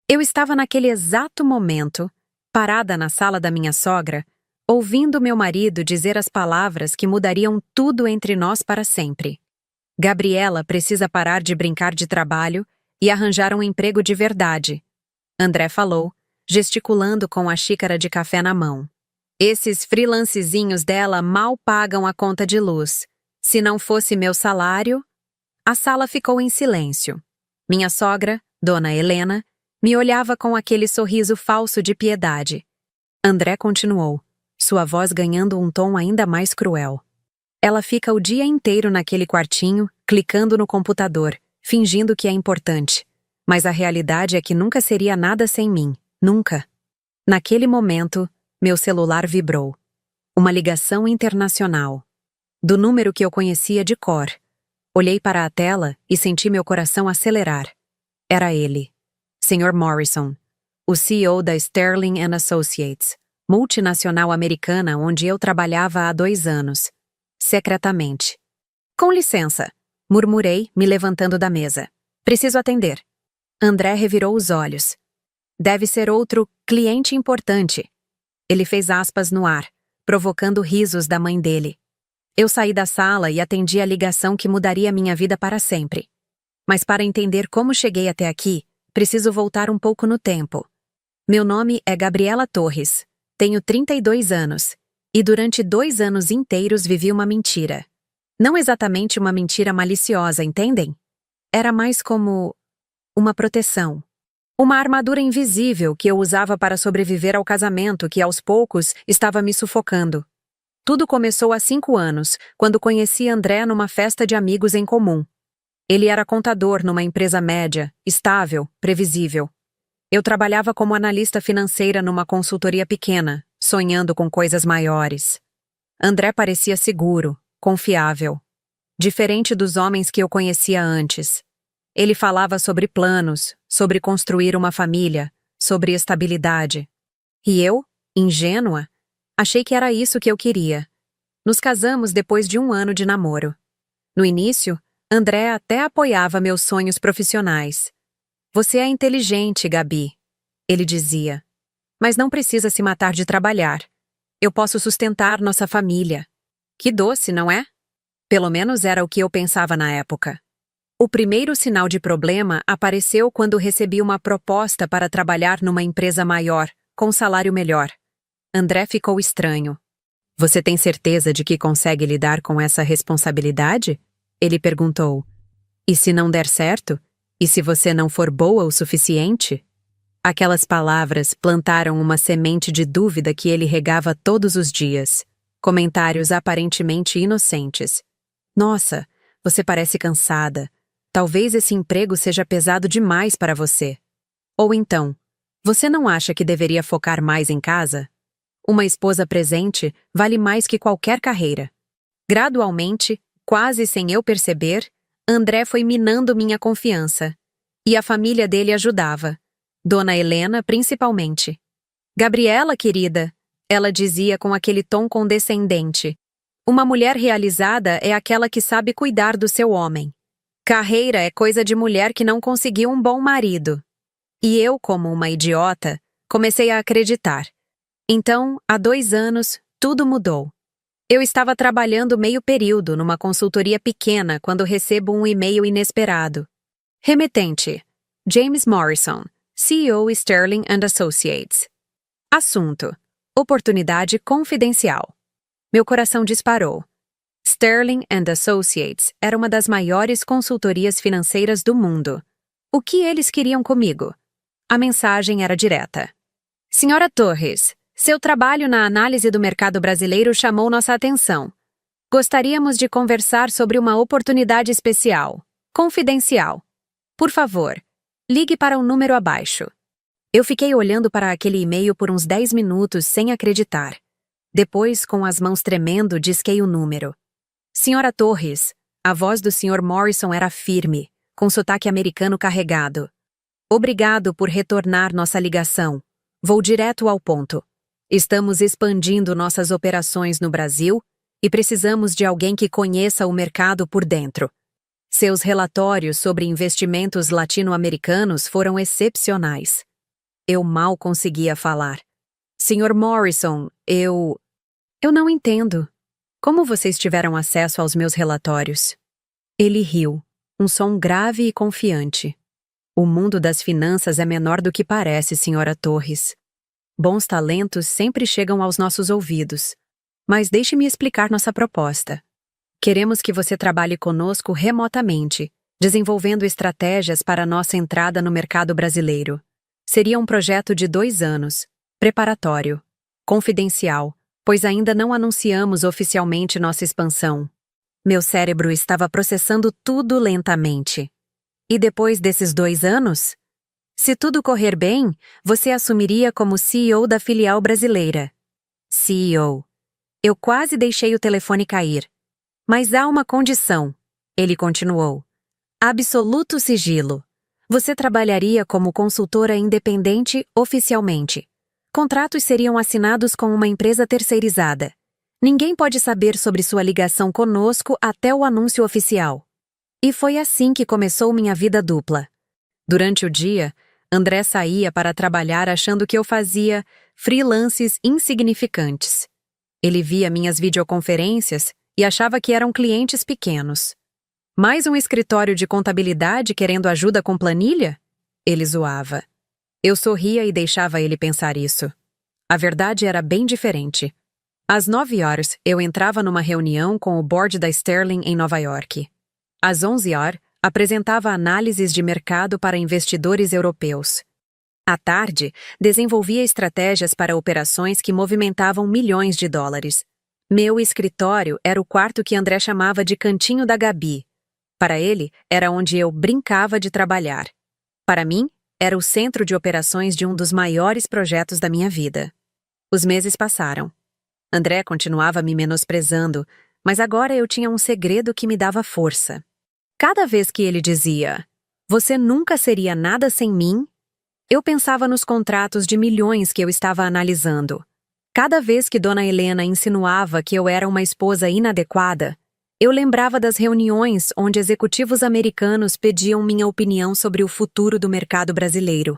Eu estava naquele exato momento, parada na sala da minha sogra, ouvindo meu marido dizer as palavras que mudariam tudo entre nós para sempre. Gabriela precisa parar de brincar de trabalho e arranjar um emprego de verdade. André falou, gesticulando com a xícara de café na mão. Esses freelancezinhos dela mal pagam a conta de luz. Se não fosse meu salário... A sala ficou em silêncio. Minha sogra, Dona Helena, me olhava com aquele sorriso falso de piedade. André continuou, sua voz ganhando um tom ainda mais cruel. Ela fica o dia inteiro naquele quartinho, clicando no computador, fingindo que é importante. Mas a realidade é que nunca seria nada sem mim. Nunca. Naquele momento, meu celular vibrou. Uma ligação internacional. Do número que eu conhecia de cor. Olhei para a tela e senti meu coração acelerar. Era ele. Sr. Morrison, o CEO da Sterling & Associates, multinacional americana onde eu trabalhava há 2 anos. Secretamente. Com licença, murmurei, me levantando da mesa. Preciso atender. André revirou os olhos. Deve ser outro cliente importante. Ele fez aspas no ar, provocando risos da mãe dele. Eu saí da sala e atendi a ligação que mudaria minha vida para sempre. Mas para entender como cheguei até aqui, preciso voltar um pouco no tempo. Meu nome é Gabriela Torres, tenho 32 anos, e durante 2 anos inteiros vivi uma mentira. Não exatamente uma mentira maliciosa, entendem? Era mais como uma proteção. Uma armadura invisível que eu usava para sobreviver ao casamento que, aos poucos, estava me sufocando. Tudo começou há 5 anos, quando conheci André numa festa de amigos em comum. Ele era contador numa empresa média, estável, previsível. Eu trabalhava como analista financeira numa consultoria pequena, sonhando com coisas maiores. André parecia seguro, confiável. Diferente dos homens que eu conhecia antes. Ele falava sobre planos, sobre construir uma família, sobre estabilidade. E eu, ingênua, achei que era isso que eu queria. Nos casamos depois de 1 ano de namoro. No início, André até apoiava meus sonhos profissionais. Você é inteligente, Gabi, ele dizia. Mas não precisa se matar de trabalhar. Eu posso sustentar nossa família. Que doce, não é? Pelo menos era o que eu pensava na época. O primeiro sinal de problema apareceu quando recebi uma proposta para trabalhar numa empresa maior, com salário melhor. André ficou estranho. Você tem certeza de que consegue lidar com essa responsabilidade? Ele perguntou. E se não der certo? E se você não for boa o suficiente? Aquelas palavras plantaram uma semente de dúvida que ele regava todos os dias. Comentários aparentemente inocentes. Nossa, você parece cansada. Talvez esse emprego seja pesado demais para você. Ou então, você não acha que deveria focar mais em casa? Uma esposa presente vale mais que qualquer carreira. Gradualmente, quase sem eu perceber, André foi minando minha confiança. E a família dele ajudava. Dona Helena, principalmente. Gabriela, querida, ela dizia com aquele tom condescendente. Uma mulher realizada é aquela que sabe cuidar do seu homem. Carreira é coisa de mulher que não conseguiu um bom marido. E eu, como uma idiota, comecei a acreditar. Então, há 2 anos, tudo mudou. Eu estava trabalhando meio período numa consultoria pequena quando recebo um e-mail inesperado. Remetente: James Morrison, CEO Sterling & Associates. Assunto: oportunidade confidencial. Meu coração disparou. Sterling & Associates era uma das maiores consultorias financeiras do mundo. O que eles queriam comigo? A mensagem era direta. Senhora Torres, seu trabalho na análise do mercado brasileiro chamou nossa atenção. Gostaríamos de conversar sobre uma oportunidade especial, confidencial. Por favor, ligue para o número abaixo. Eu fiquei olhando para aquele e-mail por uns 10 minutos sem acreditar. Depois, com as mãos tremendo, disquei o número. Senhora Torres, a voz do Sr. Morrison era firme, com sotaque americano carregado. Obrigado por retornar nossa ligação. Vou direto ao ponto. Estamos expandindo nossas operações no Brasil e precisamos de alguém que conheça o mercado por dentro. Seus relatórios sobre investimentos latino-americanos foram excepcionais. Eu mal conseguia falar. Sr. Morrison, Eu não entendo. Como vocês tiveram acesso aos meus relatórios? Ele riu, um som grave e confiante. O mundo das finanças é menor do que parece, Sra. Torres. Bons talentos sempre chegam aos nossos ouvidos. Mas deixe-me explicar nossa proposta. Queremos que você trabalhe conosco remotamente, desenvolvendo estratégias para nossa entrada no mercado brasileiro. Seria um projeto de 2 anos, preparatório, confidencial, pois ainda não anunciamos oficialmente nossa expansão. Meu cérebro estava processando tudo lentamente. E depois desses 2 anos? Se tudo correr bem, você assumiria como CEO da filial brasileira. CEO. Eu quase deixei o telefone cair. Mas há uma condição, ele continuou. Absoluto sigilo. Você trabalharia como consultora independente oficialmente. Contratos seriam assinados com uma empresa terceirizada. Ninguém pode saber sobre sua ligação conosco até o anúncio oficial. E foi assim que começou minha vida dupla. Durante o dia, André saía para trabalhar achando que eu fazia freelances insignificantes. Ele via minhas videoconferências e achava que eram clientes pequenos. Mais um escritório de contabilidade querendo ajuda com planilha? Ele zoava. Eu sorria e deixava ele pensar isso. A verdade era bem diferente. Às 9h, eu entrava numa reunião com o board da Sterling em Nova York. Às 11h, apresentava análises de mercado para investidores europeus. À tarde, desenvolvia estratégias para operações que movimentavam milhões de dólares. Meu escritório era o quarto que André chamava de cantinho da Gabi. Para ele, era onde eu brincava de trabalhar. Para mim, era o centro de operações de um dos maiores projetos da minha vida. Os meses passaram. André continuava me menosprezando, mas agora eu tinha um segredo que me dava força. Cada vez que ele dizia, "Você nunca seria nada sem mim", eu pensava nos contratos de milhões que eu estava analisando. Cada vez que Dona Helena insinuava que eu era uma esposa inadequada, eu lembrava das reuniões onde executivos americanos pediam minha opinião sobre o futuro do mercado brasileiro.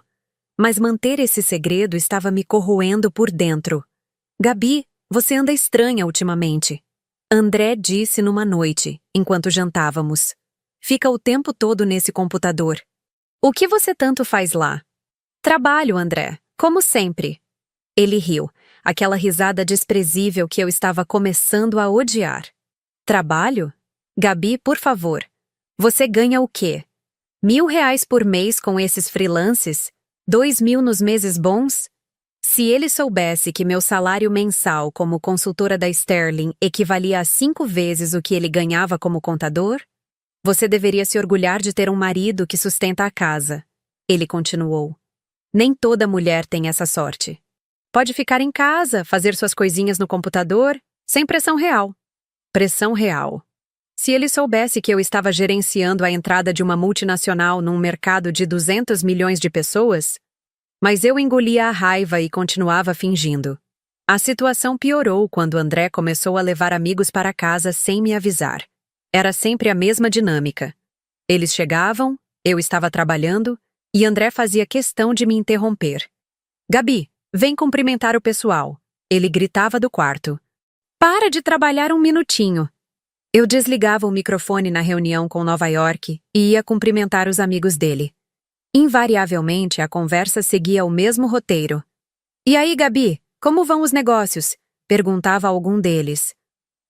Mas manter esse segredo estava me corroendo por dentro. "Gabi, você anda estranha ultimamente", André disse numa noite, enquanto jantávamos. "Fica o tempo todo nesse computador. O que você tanto faz lá?" "Trabalho, André, como sempre." Ele riu, aquela risada desprezível que eu estava começando a odiar. "Trabalho? Gabi, por favor. Você ganha o quê? R$ 1.000 por mês com esses freelances? 2.000 nos meses bons? Se ele soubesse que meu salário mensal como consultora da Sterling equivalia a 5 vezes o que ele ganhava como contador? Você deveria se orgulhar de ter um marido que sustenta a casa." Ele continuou. "Nem toda mulher tem essa sorte. Pode ficar em casa, fazer suas coisinhas no computador, sem pressão real." Pressão real. Se ele soubesse que eu estava gerenciando a entrada de uma multinacional num mercado de 200 milhões de pessoas... Mas eu engolia a raiva e continuava fingindo. A situação piorou quando André começou a levar amigos para casa sem me avisar. Era sempre a mesma dinâmica. Eles chegavam, eu estava trabalhando, e André fazia questão de me interromper. "Gabi, vem cumprimentar o pessoal." Ele gritava do quarto. "Para de trabalhar um minutinho." Eu desligava o microfone na reunião com Nova York e ia cumprimentar os amigos dele. Invariavelmente, a conversa seguia o mesmo roteiro. "E aí, Gabi, como vão os negócios?" perguntava algum deles.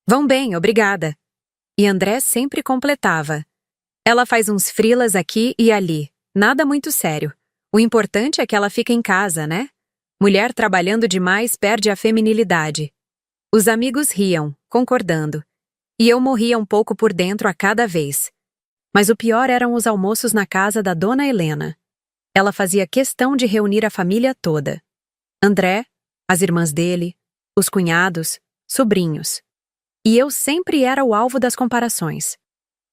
"Vão bem, obrigada." E André sempre completava. "Ela faz uns freelas aqui e ali, nada muito sério. O importante é que ela fica em casa, né? Mulher trabalhando demais perde a feminilidade." Os amigos riam, concordando. E eu morria um pouco por dentro a cada vez. Mas o pior eram os almoços na casa da Dona Helena. Ela fazia questão de reunir a família toda. André, as irmãs dele, os cunhados, sobrinhos. E eu sempre era o alvo das comparações.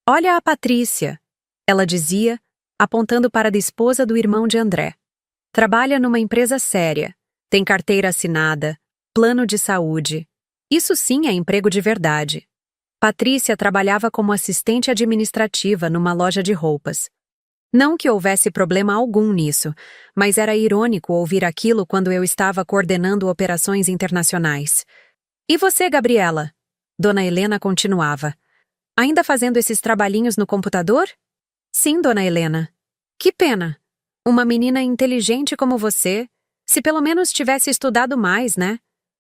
"Olha a Patrícia", ela dizia, apontando para a esposa do irmão de André. "Trabalha numa empresa séria, tem carteira assinada, plano de saúde. Isso sim é emprego de verdade." Patrícia trabalhava como assistente administrativa numa loja de roupas. Não que houvesse problema algum nisso, mas era irônico ouvir aquilo quando eu estava coordenando operações internacionais. E você, Gabriela? Dona Helena continuava. Ainda fazendo esses trabalhinhos no computador? Sim, Dona Helena. Que pena. Uma menina inteligente como você, se pelo menos tivesse estudado mais, né?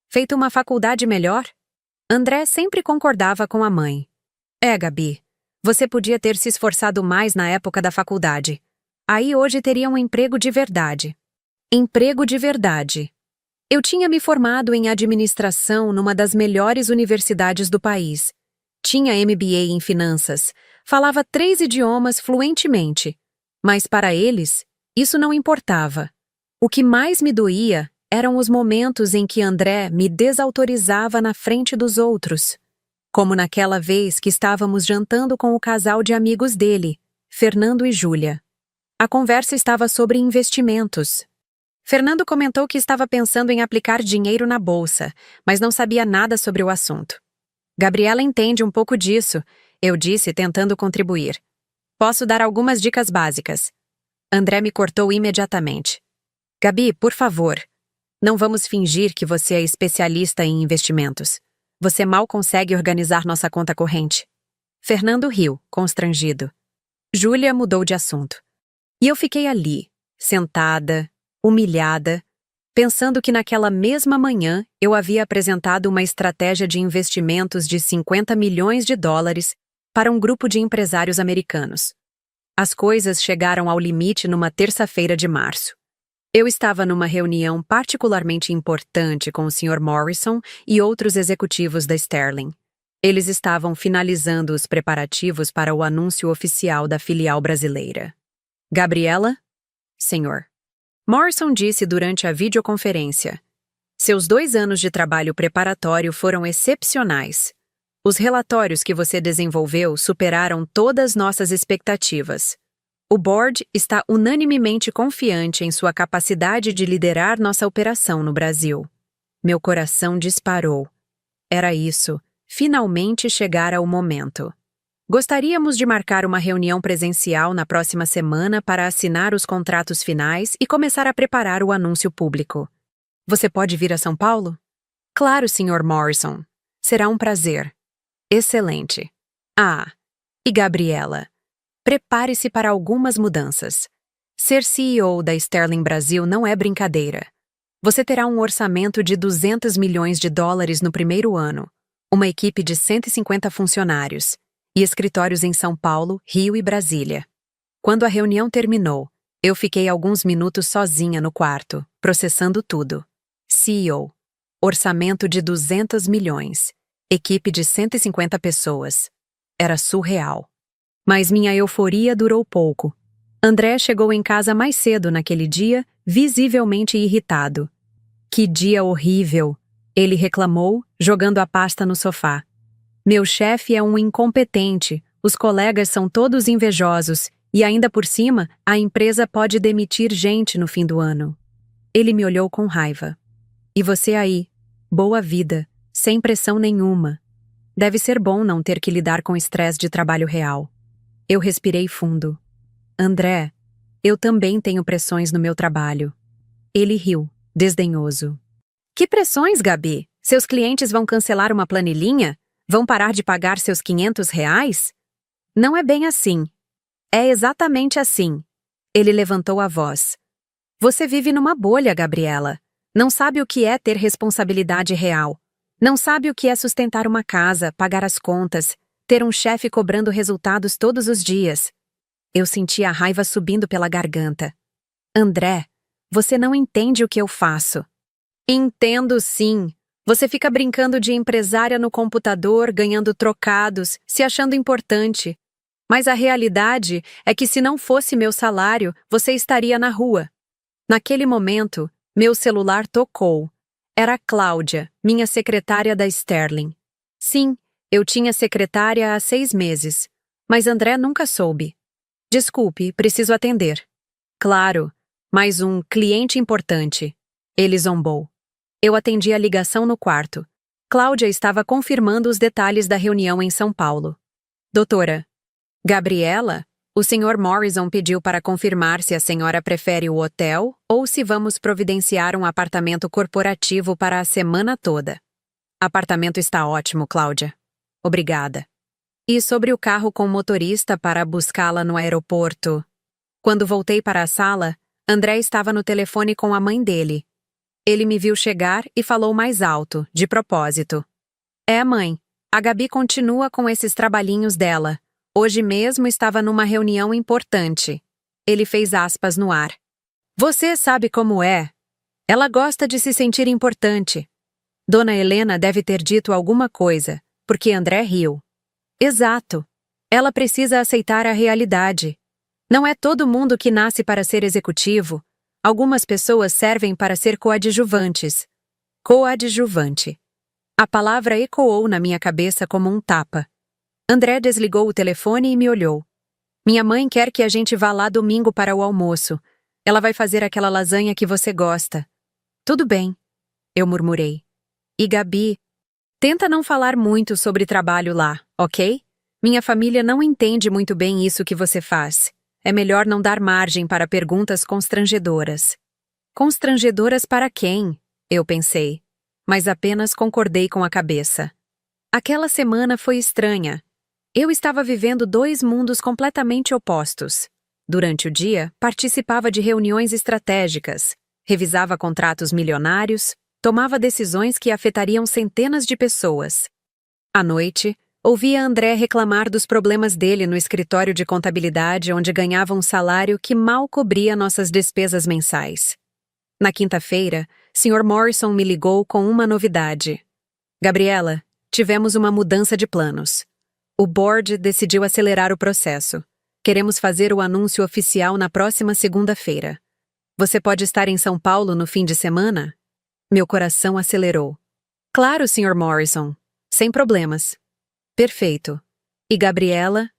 Feito uma faculdade melhor? André sempre concordava com a mãe. Gabi, você podia ter se esforçado mais na época da faculdade. Aí hoje teria um emprego de verdade. Emprego de verdade. Eu tinha me formado em administração numa das melhores universidades do país. Tinha MBA em finanças, falava 3 idiomas fluentemente. Mas para eles, isso não importava. O que mais me doía eram os momentos em que André me desautorizava na frente dos outros. Como naquela vez que estávamos jantando com o casal de amigos dele, Fernando e Júlia. A conversa estava sobre investimentos. Fernando comentou que estava pensando em aplicar dinheiro na bolsa, mas não sabia nada sobre o assunto. Gabriela entende um pouco disso, eu disse, tentando contribuir. Posso dar algumas dicas básicas. André me cortou imediatamente. Gabi, por favor, não vamos fingir que você é especialista em investimentos. Você mal consegue organizar nossa conta corrente. Fernando riu, constrangido. Júlia mudou de assunto. E eu fiquei ali, sentada, humilhada, pensando que naquela mesma manhã eu havia apresentado uma estratégia de investimentos de 50 milhões de dólares para um grupo de empresários americanos. As coisas chegaram ao limite numa terça-feira de março. Eu estava numa reunião particularmente importante com o Sr. Morrison e outros executivos da Sterling. Eles estavam finalizando os preparativos para o anúncio oficial da filial brasileira. Gabriela? Senhor. Morrison disse durante a videoconferência. Seus 2 anos de trabalho preparatório foram excepcionais. Os relatórios que você desenvolveu superaram todas nossas expectativas. O board está unanimemente confiante em sua capacidade de liderar nossa operação no Brasil. Meu coração disparou. Era isso, finalmente chegara o momento. Gostaríamos de marcar uma reunião presencial na próxima semana para assinar os contratos finais e começar a preparar o anúncio público. Você pode vir a São Paulo? Claro, Sr. Morrison. Será um prazer. Excelente. E Gabriela? Prepare-se para algumas mudanças. Ser CEO da Sterling Brasil não é brincadeira. Você terá um orçamento de 200 milhões de dólares no primeiro ano, uma equipe de 150 funcionários e escritórios em São Paulo, Rio e Brasília. Quando a reunião terminou, eu fiquei alguns minutos sozinha no quarto, processando tudo. CEO, orçamento de 200 milhões, equipe de 150 pessoas. Era surreal. Mas minha euforia durou pouco. André chegou em casa mais cedo naquele dia, visivelmente irritado. Que dia horrível! Ele reclamou, jogando a pasta no sofá. Meu chefe é um incompetente, os colegas são todos invejosos e ainda por cima, a empresa pode demitir gente no fim do ano. Ele me olhou com raiva. E você aí? Boa vida, sem pressão nenhuma. Deve ser bom não ter que lidar com estresse de trabalho real. Eu respirei fundo. André, eu também tenho pressões no meu trabalho. Ele riu, desdenhoso. Que pressões, Gabi? Seus clientes vão cancelar uma planilhinha? Vão parar de pagar seus R$ 500? Não é bem assim. É exatamente assim. Ele levantou a voz. Você vive numa bolha, Gabriela. Não sabe o que é ter responsabilidade real. Não sabe o que é sustentar uma casa, pagar as contas, ter um chefe cobrando resultados todos os dias. Eu senti a raiva subindo pela garganta. André, você não entende o que eu faço. Entendo sim. Você fica brincando de empresária no computador, ganhando trocados, se achando importante. Mas a realidade é que se não fosse meu salário, você estaria na rua. Naquele momento, meu celular tocou. Era Cláudia, minha secretária da Sterling. Sim, eu tinha secretária há 6 meses, mas André nunca soube. Desculpe, preciso atender. Claro, mais um cliente importante. Ele zombou. Eu atendi a ligação no quarto. Cláudia estava confirmando os detalhes da reunião em São Paulo. Doutora. Gabriela? O Sr. Morrison pediu para confirmar se a senhora prefere o hotel ou se vamos providenciar um apartamento corporativo para a semana toda. Apartamento está ótimo, Cláudia. Obrigada. E sobre o carro com motorista para buscá-la no aeroporto? Quando voltei para a sala, André estava no telefone com a mãe dele. Ele me viu chegar e falou mais alto, de propósito. Mãe, a Gabi continua com esses trabalhinhos dela. Hoje mesmo estava numa reunião importante. Ele fez aspas no ar. Você sabe como é. Ela gosta de se sentir importante. Dona Helena deve ter dito alguma coisa, porque André riu. Exato. Ela precisa aceitar a realidade. Não é todo mundo que nasce para ser executivo. Algumas pessoas servem para ser coadjuvantes. Coadjuvante. A palavra ecoou na minha cabeça como um tapa. André desligou o telefone e me olhou. Minha mãe quer que a gente vá lá domingo para o almoço. Ela vai fazer aquela lasanha que você gosta. Tudo bem, eu murmurei. E Gabi, tenta não falar muito sobre trabalho lá, ok? Minha família não entende muito bem isso que você faz. É melhor não dar margem para perguntas constrangedoras. Constrangedoras para quem? Eu pensei. Mas apenas concordei com a cabeça. Aquela semana foi estranha. Eu estava vivendo dois mundos completamente opostos. Durante o dia, participava de reuniões estratégicas, revisava contratos milionários, tomava decisões que afetariam centenas de pessoas. À noite, ouvia André reclamar dos problemas dele no escritório de contabilidade onde ganhava um salário que mal cobria nossas despesas mensais. Na quinta-feira, Sr. Morrison me ligou com uma novidade. Gabriela, tivemos uma mudança de planos. O board decidiu acelerar o processo. Queremos fazer o anúncio oficial na próxima segunda-feira. Você pode estar em São Paulo no fim de semana? Meu coração acelerou. Claro, Sr. Morrison. Sem problemas. Perfeito. E Gabriela?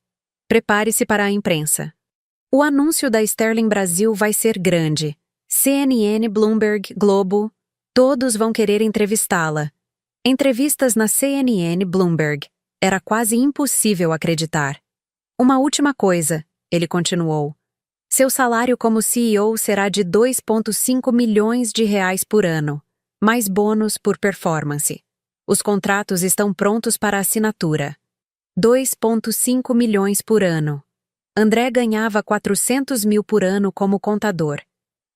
Prepare-se para a imprensa. O anúncio da Sterling Brasil vai ser grande. CNN, Bloomberg, Globo, todos vão querer entrevistá-la. Entrevistas na CNN, Bloomberg. Era quase impossível acreditar. Uma última coisa, ele continuou. Seu salário como CEO será de 2,5 milhões de reais por ano, mais bônus por performance. Os contratos estão prontos para assinatura. 2,5 milhões por ano. André ganhava 400 mil por ano como contador.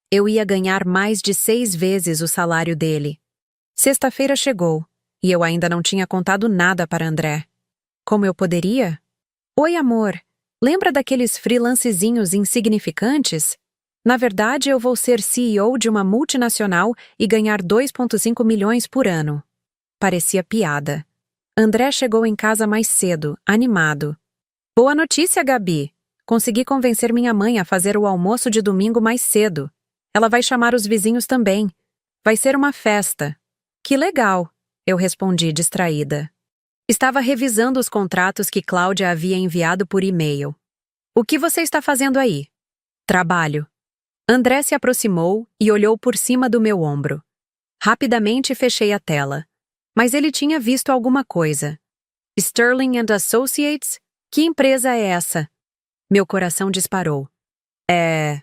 Eu ia ganhar mais de 6 vezes o salário dele. Sexta-feira chegou, e eu ainda não tinha contado nada para André. Como eu poderia? Oi, amor. Lembra daqueles freelancezinhos insignificantes? Na verdade, eu vou ser CEO de uma multinacional e ganhar 2,5 milhões por ano. Parecia piada. André chegou em casa mais cedo, animado. Boa notícia, Gabi. Consegui convencer minha mãe a fazer o almoço de domingo mais cedo. Ela vai chamar os vizinhos também. Vai ser uma festa. Que legal, eu respondi distraída. Estava revisando os contratos que Cláudia havia enviado por e-mail. O que você está fazendo aí? Trabalho. André se aproximou e olhou por cima do meu ombro. Rapidamente fechei a tela. Mas ele tinha visto alguma coisa. Sterling and Associates? Que empresa é essa? Meu coração disparou. É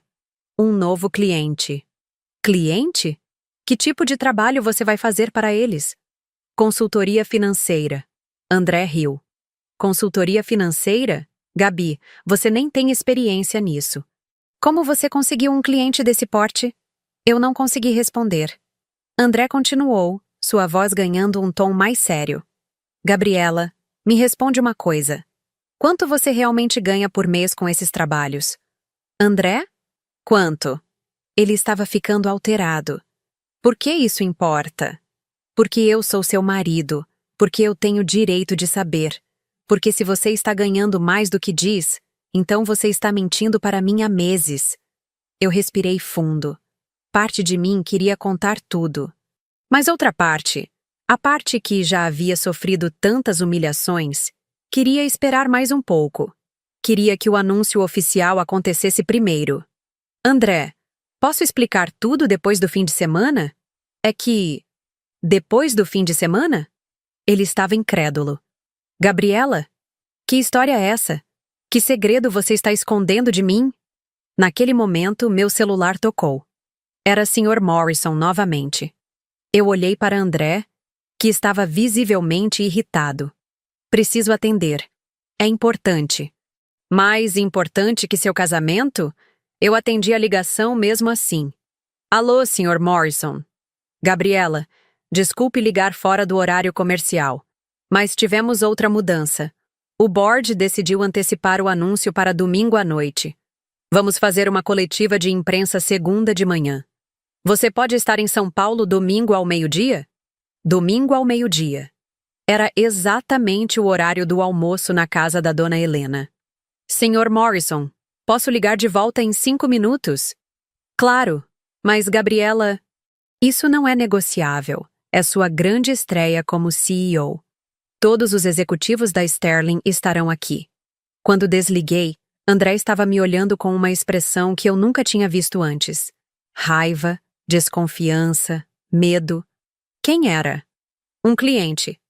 um novo cliente. Cliente? Que tipo de trabalho você vai fazer para eles? Consultoria financeira. André riu. Consultoria financeira? Gabi, você nem tem experiência nisso. Como você conseguiu um cliente desse porte? Eu não consegui responder. André continuou, sua voz ganhando um tom mais sério. Gabriela, me responde uma coisa. Quanto você realmente ganha por mês com esses trabalhos? André? Quanto? Ele estava ficando alterado. Por que isso importa? Porque eu sou seu marido. Porque eu tenho direito de saber. Porque se você está ganhando mais do que diz, então você está mentindo para mim há meses. Eu respirei fundo. Parte de mim queria contar tudo. Mas outra parte, a parte que já havia sofrido tantas humilhações, queria esperar mais um pouco. Queria que o anúncio oficial acontecesse primeiro. André, posso explicar tudo depois do fim de semana? É que... Depois do fim de semana? Ele estava incrédulo. Gabriela? Que história é essa? Que segredo você está escondendo de mim? Naquele momento, meu celular tocou. Era Sr. Morrison novamente. Eu olhei para André, que estava visivelmente irritado. Preciso atender. É importante. Mais importante que seu casamento? Eu atendi a ligação mesmo assim. Alô, Sr. Morrison. Gabriela, desculpe ligar fora do horário comercial, mas tivemos outra mudança. O board decidiu antecipar o anúncio para domingo à noite. Vamos fazer uma coletiva de imprensa segunda de manhã. Você pode estar em São Paulo domingo ao meio-dia? Domingo ao meio-dia. Era exatamente o horário do almoço na casa da dona Helena. Sr. Morrison, posso ligar de volta em 5 minutos? Claro, mas Gabriela... Isso não é negociável. É sua grande estreia como CEO. Todos os executivos da Sterling estarão aqui. Quando desliguei, André estava me olhando com uma expressão que eu nunca tinha visto antes. Raiva, desconfiança, medo. Quem era? Um cliente.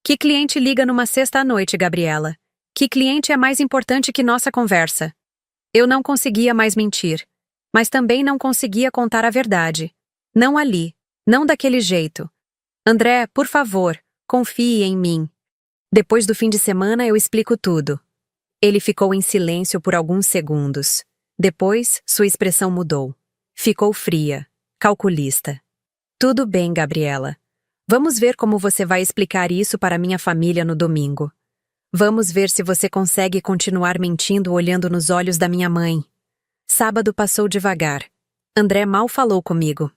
Que cliente liga numa sexta-noite, Gabriela? Que cliente é mais importante que nossa conversa? Eu não conseguia mais mentir, mas também não conseguia contar a verdade. Não ali, não daquele jeito. André, por favor, confie em mim. Depois do fim de semana eu explico tudo. Ele ficou em silêncio por alguns segundos. Depois, sua expressão mudou. Ficou fria, calculista. Tudo bem, Gabriela. Vamos ver como você vai explicar isso para minha família no domingo. Vamos ver se você consegue continuar mentindo olhando nos olhos da minha mãe. Sábado passou devagar. André mal falou comigo.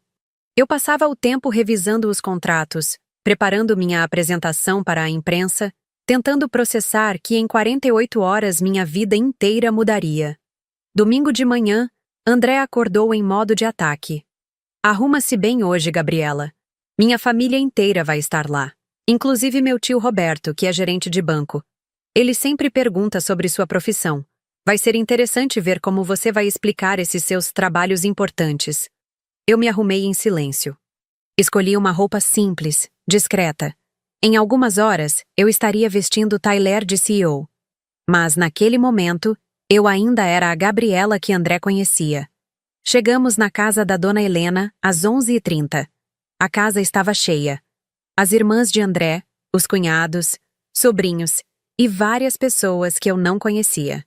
Eu passava o tempo revisando os contratos, preparando minha apresentação para a imprensa, tentando processar que em 48 horas minha vida inteira mudaria. Domingo de manhã, André acordou em modo de ataque. Arruma-se bem hoje, Gabriela. Minha família inteira vai estar lá, inclusive meu tio Roberto, que é gerente de banco. Ele sempre pergunta sobre sua profissão. Vai ser interessante ver como você vai explicar esses seus trabalhos importantes. Eu me arrumei em silêncio. Escolhi uma roupa simples, discreta. Em algumas horas, eu estaria vestindo o tailleur de CEO. Mas, naquele momento, eu ainda era a Gabriela que André conhecia. Chegamos na casa da dona Helena às 11h30. A casa estava cheia. As irmãs de André, os cunhados, sobrinhos e várias pessoas que eu não conhecia.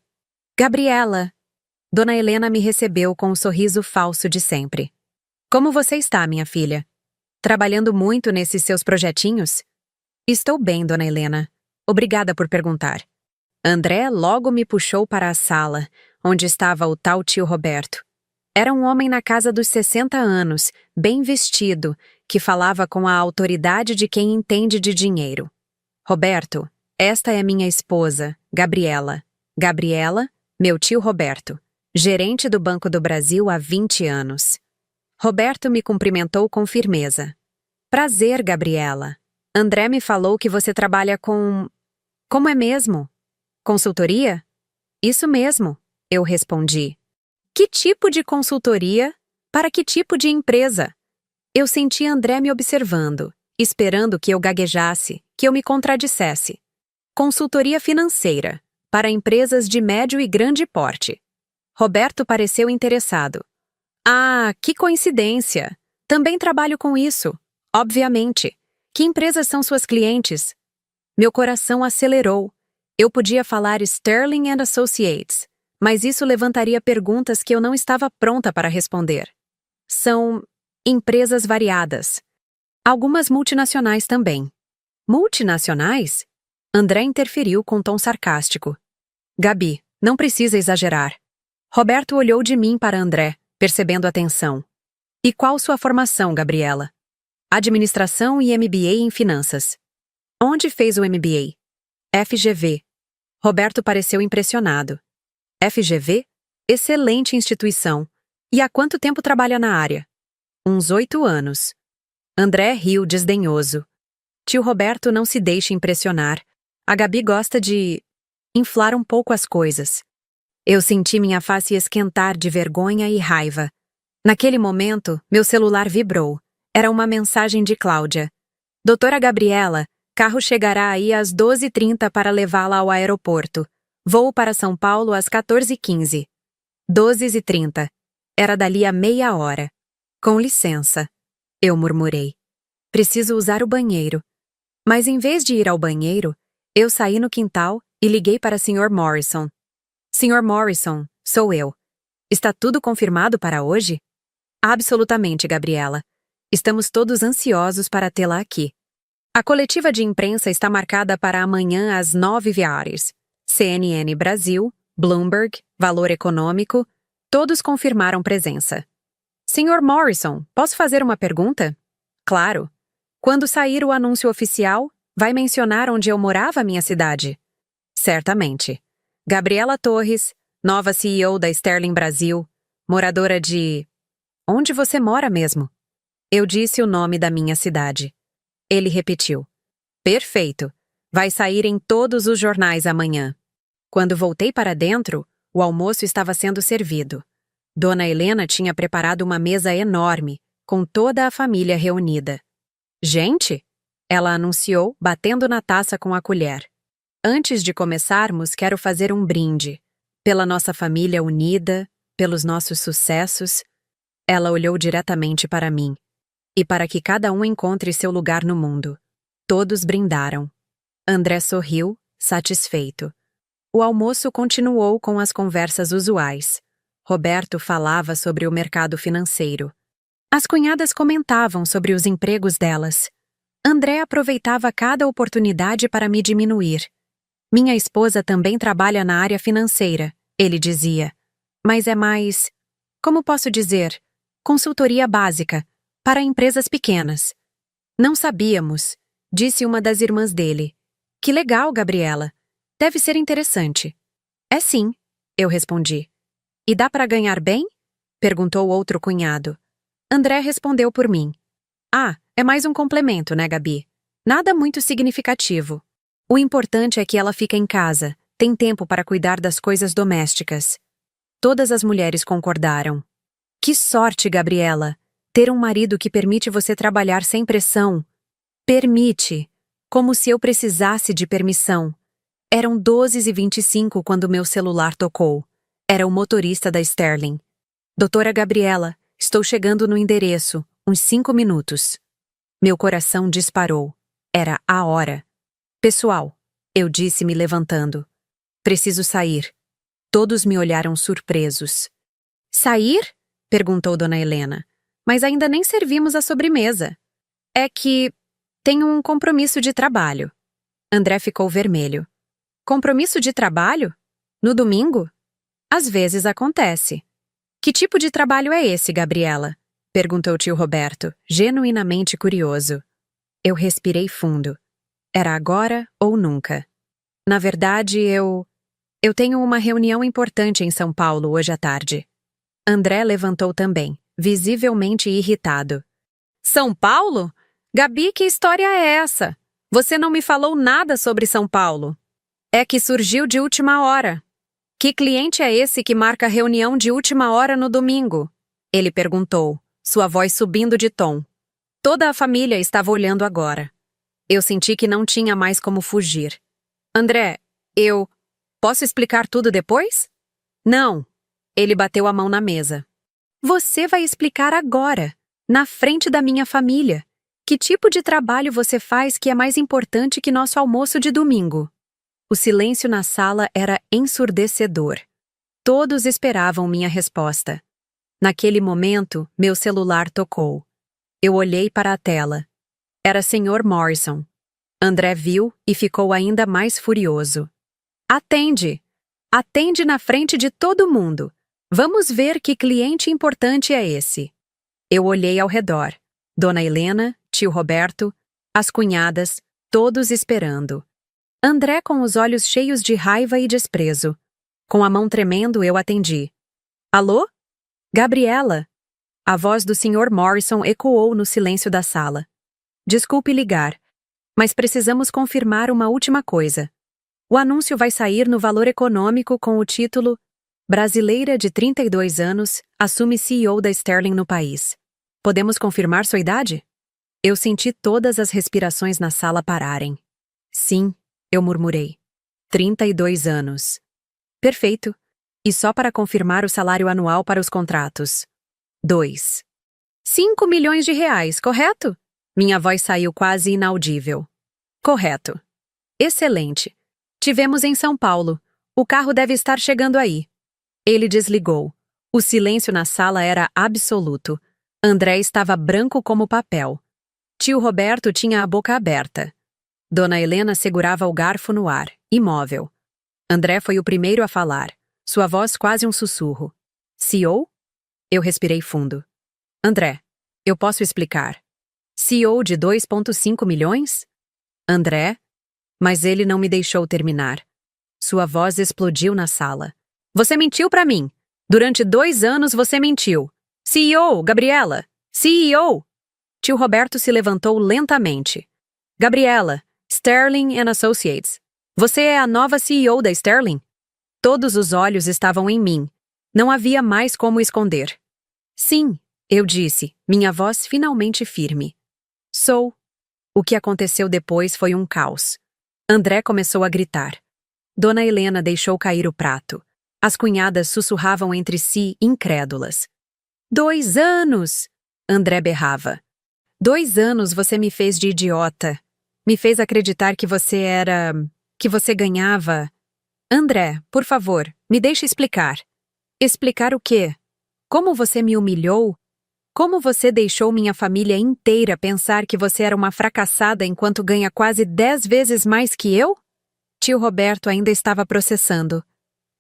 Gabriela! Dona Helena me recebeu com o sorriso falso de sempre. Como você está, minha filha? Trabalhando muito nesses seus projetinhos? Estou bem, dona Helena. Obrigada por perguntar. André logo me puxou para a sala, onde estava o tal tio Roberto. Era um homem na casa dos 60 anos, bem vestido, que falava com a autoridade de quem entende de dinheiro. Roberto, esta é minha esposa, Gabriela. Gabriela, meu tio Roberto, gerente do Banco do Brasil há 20 anos. Roberto me cumprimentou com firmeza. Prazer, Gabriela. André me falou que você trabalha com... Como é mesmo? Consultoria? Isso mesmo, eu respondi. Que tipo de consultoria? Para que tipo de empresa? Eu senti André me observando, esperando que eu gaguejasse, que eu me contradissesse. Consultoria financeira, para empresas de médio e grande porte. Roberto pareceu interessado. Ah, que coincidência! Também trabalho com isso. Obviamente. Que empresas são suas clientes? Meu coração acelerou. Eu podia falar Sterling and Associates, mas isso levantaria perguntas que eu não estava pronta para responder. São empresas variadas. Algumas multinacionais também. Multinacionais? André interferiu com tom sarcástico. Gabi, não precisa exagerar. Roberto olhou de mim para André, percebendo a tensão. E qual sua formação, Gabriela? Administração e MBA em Finanças. Onde fez o MBA? FGV. Roberto pareceu impressionado. FGV? Excelente instituição. E há quanto tempo trabalha na área? Uns 8 anos. André riu desdenhoso. Tio Roberto não se deixe impressionar. A Gabi gosta de inflar um pouco as coisas. Eu senti minha face esquentar de vergonha e raiva. Naquele momento, meu celular vibrou. Era uma mensagem de Cláudia. Doutora Gabriela, carro chegará aí às 12h30 para levá-la ao aeroporto. Voo para São Paulo às 14h15. 12h30. Era dali a meia hora. Com licença. Eu murmurei. Preciso usar o banheiro. Mas em vez de ir ao banheiro, eu saí no quintal e liguei para Sr. Morrison. Sr. Morrison, sou eu. Está tudo confirmado para hoje? Absolutamente, Gabriela. Estamos todos ansiosos para tê-la aqui. A coletiva de imprensa está marcada para amanhã às 9h. CNN Brasil, Bloomberg, Valor Econômico, todos confirmaram presença. Sr. Morrison, posso fazer uma pergunta? Claro. Quando sair o anúncio oficial, vai mencionar onde eu morava, minha cidade? Certamente. Gabriela Torres, nova CEO da Sterling Brasil, moradora de... Onde você mora mesmo? Eu disse o nome da minha cidade. Ele repetiu. Perfeito. Vai sair em todos os jornais amanhã. Quando voltei para dentro, o almoço estava sendo servido. Dona Helena tinha preparado uma mesa enorme, com toda a família reunida. Gente, ela anunciou, batendo na taça com a colher. Antes de começarmos, quero fazer um brinde. Pela nossa família unida, pelos nossos sucessos. Ela olhou diretamente para mim. E para que cada um encontre seu lugar no mundo. Todos brindaram. André sorriu, satisfeito. O almoço continuou com as conversas usuais. Roberto falava sobre o mercado financeiro. As cunhadas comentavam sobre os empregos delas. André aproveitava cada oportunidade para me diminuir. Minha esposa também trabalha na área financeira, ele dizia. Mas é mais... Como posso dizer? Consultoria básica, para empresas pequenas. Não sabíamos, disse uma das irmãs dele. Que legal, Gabriela. Deve ser interessante. É sim, eu respondi. E dá para ganhar bem? Perguntou outro cunhado. André respondeu por mim. Ah, é mais um complemento, né, Gabi? Nada muito significativo. O importante é que ela fica em casa, tem tempo para cuidar das coisas domésticas. Todas as mulheres concordaram. Que sorte, Gabriela! Ter um marido que permite você trabalhar sem pressão. Permite. Como se eu precisasse de permissão. Eram 12h25 quando meu celular tocou. Era o motorista da Sterling. Doutora Gabriela, estou chegando no endereço, uns 5 minutos. Meu coração disparou. Era a hora. Pessoal, eu disse me levantando. Preciso sair. Todos me olharam surpresos. Sair? Perguntou Dona Helena. Mas ainda nem servimos a sobremesa. É que tenho um compromisso de trabalho. André ficou vermelho. Compromisso de trabalho? No domingo? Às vezes acontece. Que tipo de trabalho é esse, Gabriela? Perguntou tio Roberto, genuinamente curioso. Eu respirei fundo. Era agora ou nunca. Na verdade, eu tenho uma reunião importante em São Paulo hoje à tarde. André levantou também, visivelmente irritado. São Paulo? Gabi, que história é essa? Você não me falou nada sobre São Paulo. É que surgiu de última hora. Que cliente é esse que marca reunião de última hora no domingo? Ele perguntou, sua voz subindo de tom. Toda a família estava olhando agora. Eu senti que não tinha mais como fugir. André, posso explicar tudo depois? Não. Ele bateu a mão na mesa. Você vai explicar agora, na frente da minha família. Que tipo de trabalho você faz que é mais importante que nosso almoço de domingo? O silêncio na sala era ensurdecedor. Todos esperavam minha resposta. Naquele momento, meu celular tocou. Eu olhei para a tela. Era Sr. Morrison. André viu e ficou ainda mais furioso. Atende! Atende na frente de todo mundo. Vamos ver que cliente importante é esse. Eu olhei ao redor. Dona Helena, tio Roberto, as cunhadas, todos esperando. André com os olhos cheios de raiva e desprezo. Com a mão tremendo, eu atendi. Alô? Gabriela? A voz do Sr. Morrison ecoou no silêncio da sala. Desculpe ligar, mas precisamos confirmar uma última coisa. O anúncio vai sair no Valor Econômico com o título Brasileira de 32 anos assume CEO da Sterling no país. Podemos confirmar sua idade? Eu senti todas as respirações na sala pararem. Sim, eu murmurei. 32 anos. Perfeito. E só para confirmar o salário anual para os contratos. 2. 5 milhões de reais, correto? Minha voz saiu quase inaudível. Correto. Excelente. Tivemos em São Paulo. O carro deve estar chegando aí. Ele desligou. O silêncio na sala era absoluto. André estava branco como papel. Tio Roberto tinha a boca aberta. Dona Helena segurava o garfo no ar, imóvel. André foi o primeiro a falar, sua voz quase um sussurro. CEO? Eu respirei fundo. André, eu posso explicar. CEO de 2,5 milhões? André? Mas ele não me deixou terminar. Sua voz explodiu na sala. Você mentiu pra mim. Durante 2 anos você mentiu. CEO, Gabriela! CEO! Tio Roberto se levantou lentamente. Gabriela, Sterling and Associates. Você é a nova CEO da Sterling? Todos os olhos estavam em mim. Não havia mais como esconder. Sim, eu disse, minha voz finalmente firme. Sou. O que aconteceu depois foi um caos. André começou a gritar. Dona Helena deixou cair o prato. As cunhadas sussurravam entre si, incrédulas. 2 anos! André berrava. 2 anos você me fez de idiota. Me fez acreditar que você ganhava. André, por favor, me deixe explicar. Explicar o quê? Como você me humilhou? Como você deixou minha família inteira pensar que você era uma fracassada enquanto ganha quase 10 vezes mais que eu? Tio Roberto ainda estava processando.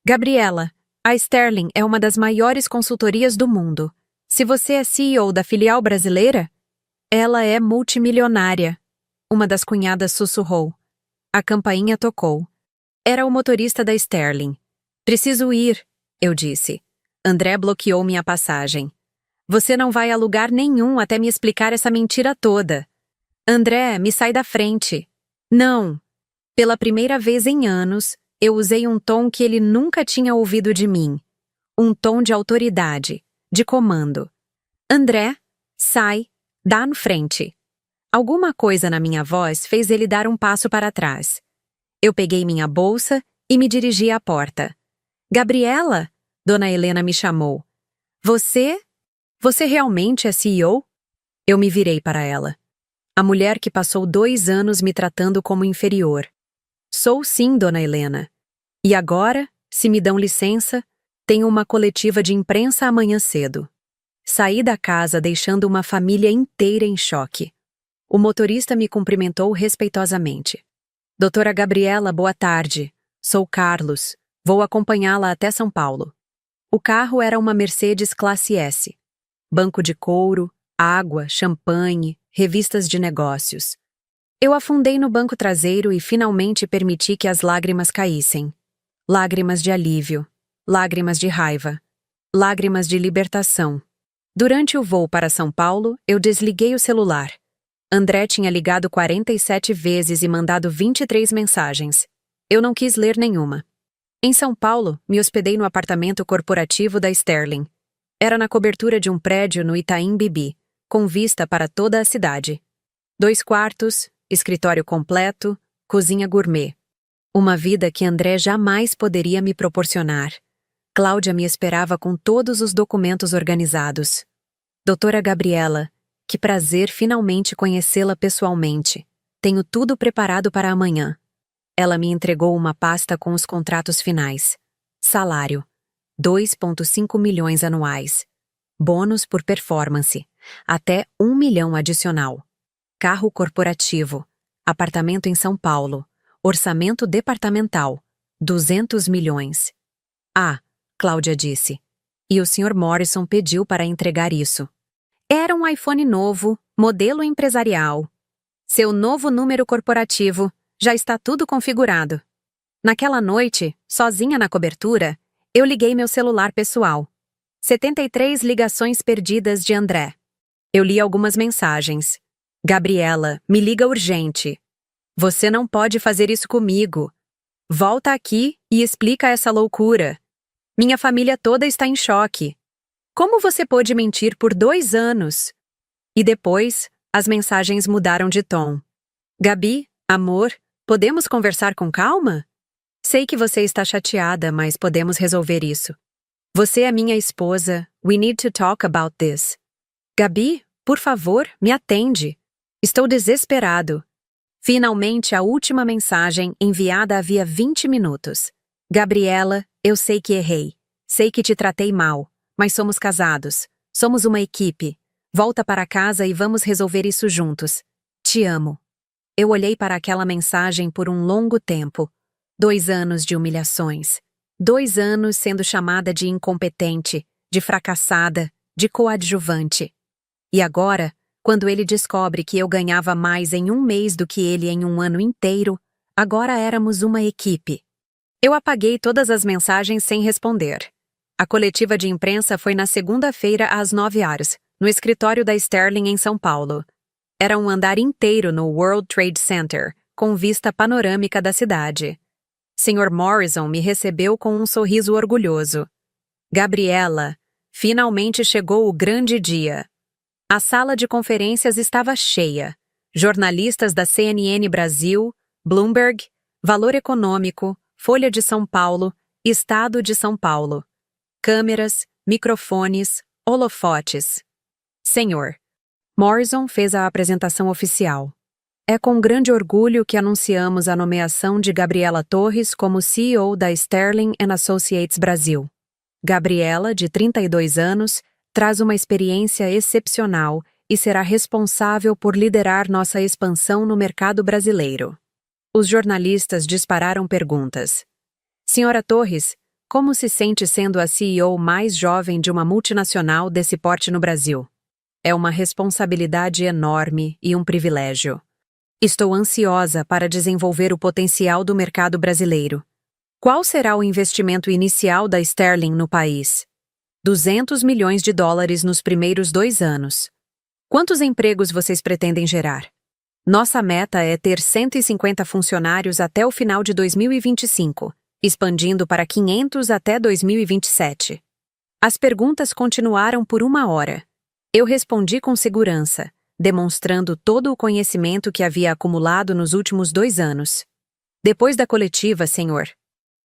Gabriela, a Sterling é uma das maiores consultorias do mundo. Se você é CEO da filial brasileira, ela é multimilionária. Uma das cunhadas sussurrou. A campainha tocou. Era o motorista da Sterling. Preciso ir, eu disse. André bloqueou minha passagem. Você não vai a lugar nenhum até me explicar essa mentira toda. André, me sai da frente. Não. Pela primeira vez em anos, eu usei um tom que ele nunca tinha ouvido de mim. Um tom de autoridade, de comando. André, sai, dá no frente. Alguma coisa na minha voz fez ele dar um passo para trás. Eu peguei minha bolsa e me dirigi à porta. Gabriela, Dona Helena me chamou. Você realmente é CEO? Eu me virei para ela. A mulher que passou 2 anos me tratando como inferior. Sou sim, Dona Helena. E agora, se me dão licença, tenho uma coletiva de imprensa amanhã cedo. Saí da casa deixando uma família inteira em choque. O motorista me cumprimentou respeitosamente. Doutora Gabriela, boa tarde. Sou Carlos. Vou acompanhá-la até São Paulo. O carro era uma Mercedes Classe S. Banco de couro, água, champanhe, revistas de negócios. Eu afundei no banco traseiro e finalmente permiti que as lágrimas caíssem. Lágrimas de alívio, lágrimas de raiva, lágrimas de libertação. Durante o voo para São Paulo, eu desliguei o celular. André tinha ligado 47 vezes e mandado 23 mensagens. Eu não quis ler nenhuma. Em São Paulo, me hospedei no apartamento corporativo da Sterling. Era na cobertura de um prédio no Itaim Bibi, com vista para toda a cidade. 2 quartos, escritório completo, cozinha gourmet. Uma vida que André jamais poderia me proporcionar. Cláudia me esperava com todos os documentos organizados. Doutora Gabriela, que prazer finalmente conhecê-la pessoalmente. Tenho tudo preparado para amanhã. Ela me entregou uma pasta com os contratos finais. Salário: 2,5 milhões anuais. Bônus por performance, até 1 milhão adicional. Carro corporativo, apartamento em São Paulo, orçamento departamental, 200 milhões. Ah, Cláudia disse. E o Sr. Morrison pediu para entregar isso. Era um iPhone novo, modelo empresarial. Seu novo número corporativo, já está tudo configurado. Naquela noite, sozinha na cobertura, eu liguei meu celular pessoal. 73 ligações perdidas de André. Eu li algumas mensagens. Gabriela, me liga urgente. Você não pode fazer isso comigo. Volta aqui e explica essa loucura. Minha família toda está em choque. Como você pôde mentir por 2 anos? E depois, as mensagens mudaram de tom. Gabi, amor, podemos conversar com calma? Sei que você está chateada, mas podemos resolver isso. Você é minha esposa. We need to talk about this. Gabi, por favor, me atende. Estou desesperado. Finalmente, a última mensagem enviada havia 20 minutos. Gabriela, eu sei que errei. Sei que te tratei mal, mas somos casados. Somos uma equipe. Volta para casa e vamos resolver isso juntos. Te amo. Eu olhei para aquela mensagem por um longo tempo. 2 anos de humilhações. 2 anos sendo chamada de incompetente, de fracassada, de coadjuvante. E agora, quando ele descobre que eu ganhava mais em 1 mês do que ele em 1 ano inteiro, agora éramos uma equipe. Eu apaguei todas as mensagens sem responder. A coletiva de imprensa foi na segunda-feira às 9 horas, no escritório da Sterling em São Paulo. Era um andar inteiro no World Trade Center, com vista panorâmica da cidade. Sr. Morrison me recebeu com um sorriso orgulhoso. Gabriela, finalmente chegou o grande dia. A sala de conferências estava cheia. Jornalistas da CNN Brasil, Bloomberg, Valor Econômico, Folha de São Paulo, Estado de São Paulo. Câmeras, microfones, holofotes. Senhor, Morrison fez a apresentação oficial. É com grande orgulho que anunciamos a nomeação de Gabriela Torres como CEO da Sterling & Associates Brasil. Gabriela, de 32 anos, traz uma experiência excepcional e será responsável por liderar nossa expansão no mercado brasileiro. Os jornalistas dispararam perguntas. Senhora Torres, como se sente sendo a CEO mais jovem de uma multinacional desse porte no Brasil? É uma responsabilidade enorme e um privilégio. Estou ansiosa para desenvolver o potencial do mercado brasileiro. Qual será o investimento inicial da Sterling no país? 200 milhões de dólares nos primeiros 2 anos. Quantos empregos vocês pretendem gerar? Nossa meta é ter 150 funcionários até o final de 2025, expandindo para 500 até 2027. As perguntas continuaram por 1 hora. Eu respondi com segurança, demonstrando todo o conhecimento que havia acumulado nos últimos 2 anos. Depois da coletiva, senhor,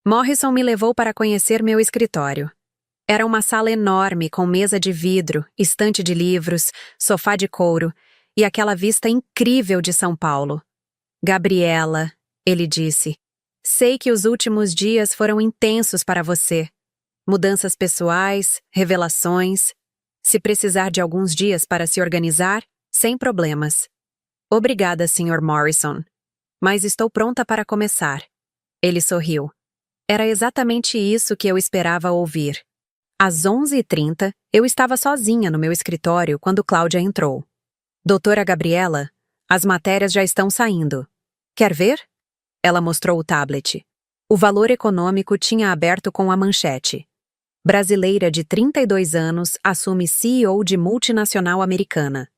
Morrison me levou para conhecer meu escritório. Era uma sala enorme com mesa de vidro, estante de livros, sofá de couro e aquela vista incrível de São Paulo. Gabriela, ele disse, sei que os últimos dias foram intensos para você. Mudanças pessoais, revelações. Se precisar de alguns dias para se organizar, sem problemas. Obrigada, Sr. Morrison. Mas estou pronta para começar. Ele sorriu. Era exatamente isso que eu esperava ouvir. Às 11h30, eu estava sozinha no meu escritório quando Cláudia entrou. Doutora Gabriela, as matérias já estão saindo. Quer ver? Ela mostrou o tablet. O Valor Econômico tinha aberto com a manchete. Brasileira de 32 anos assume CEO de multinacional americana.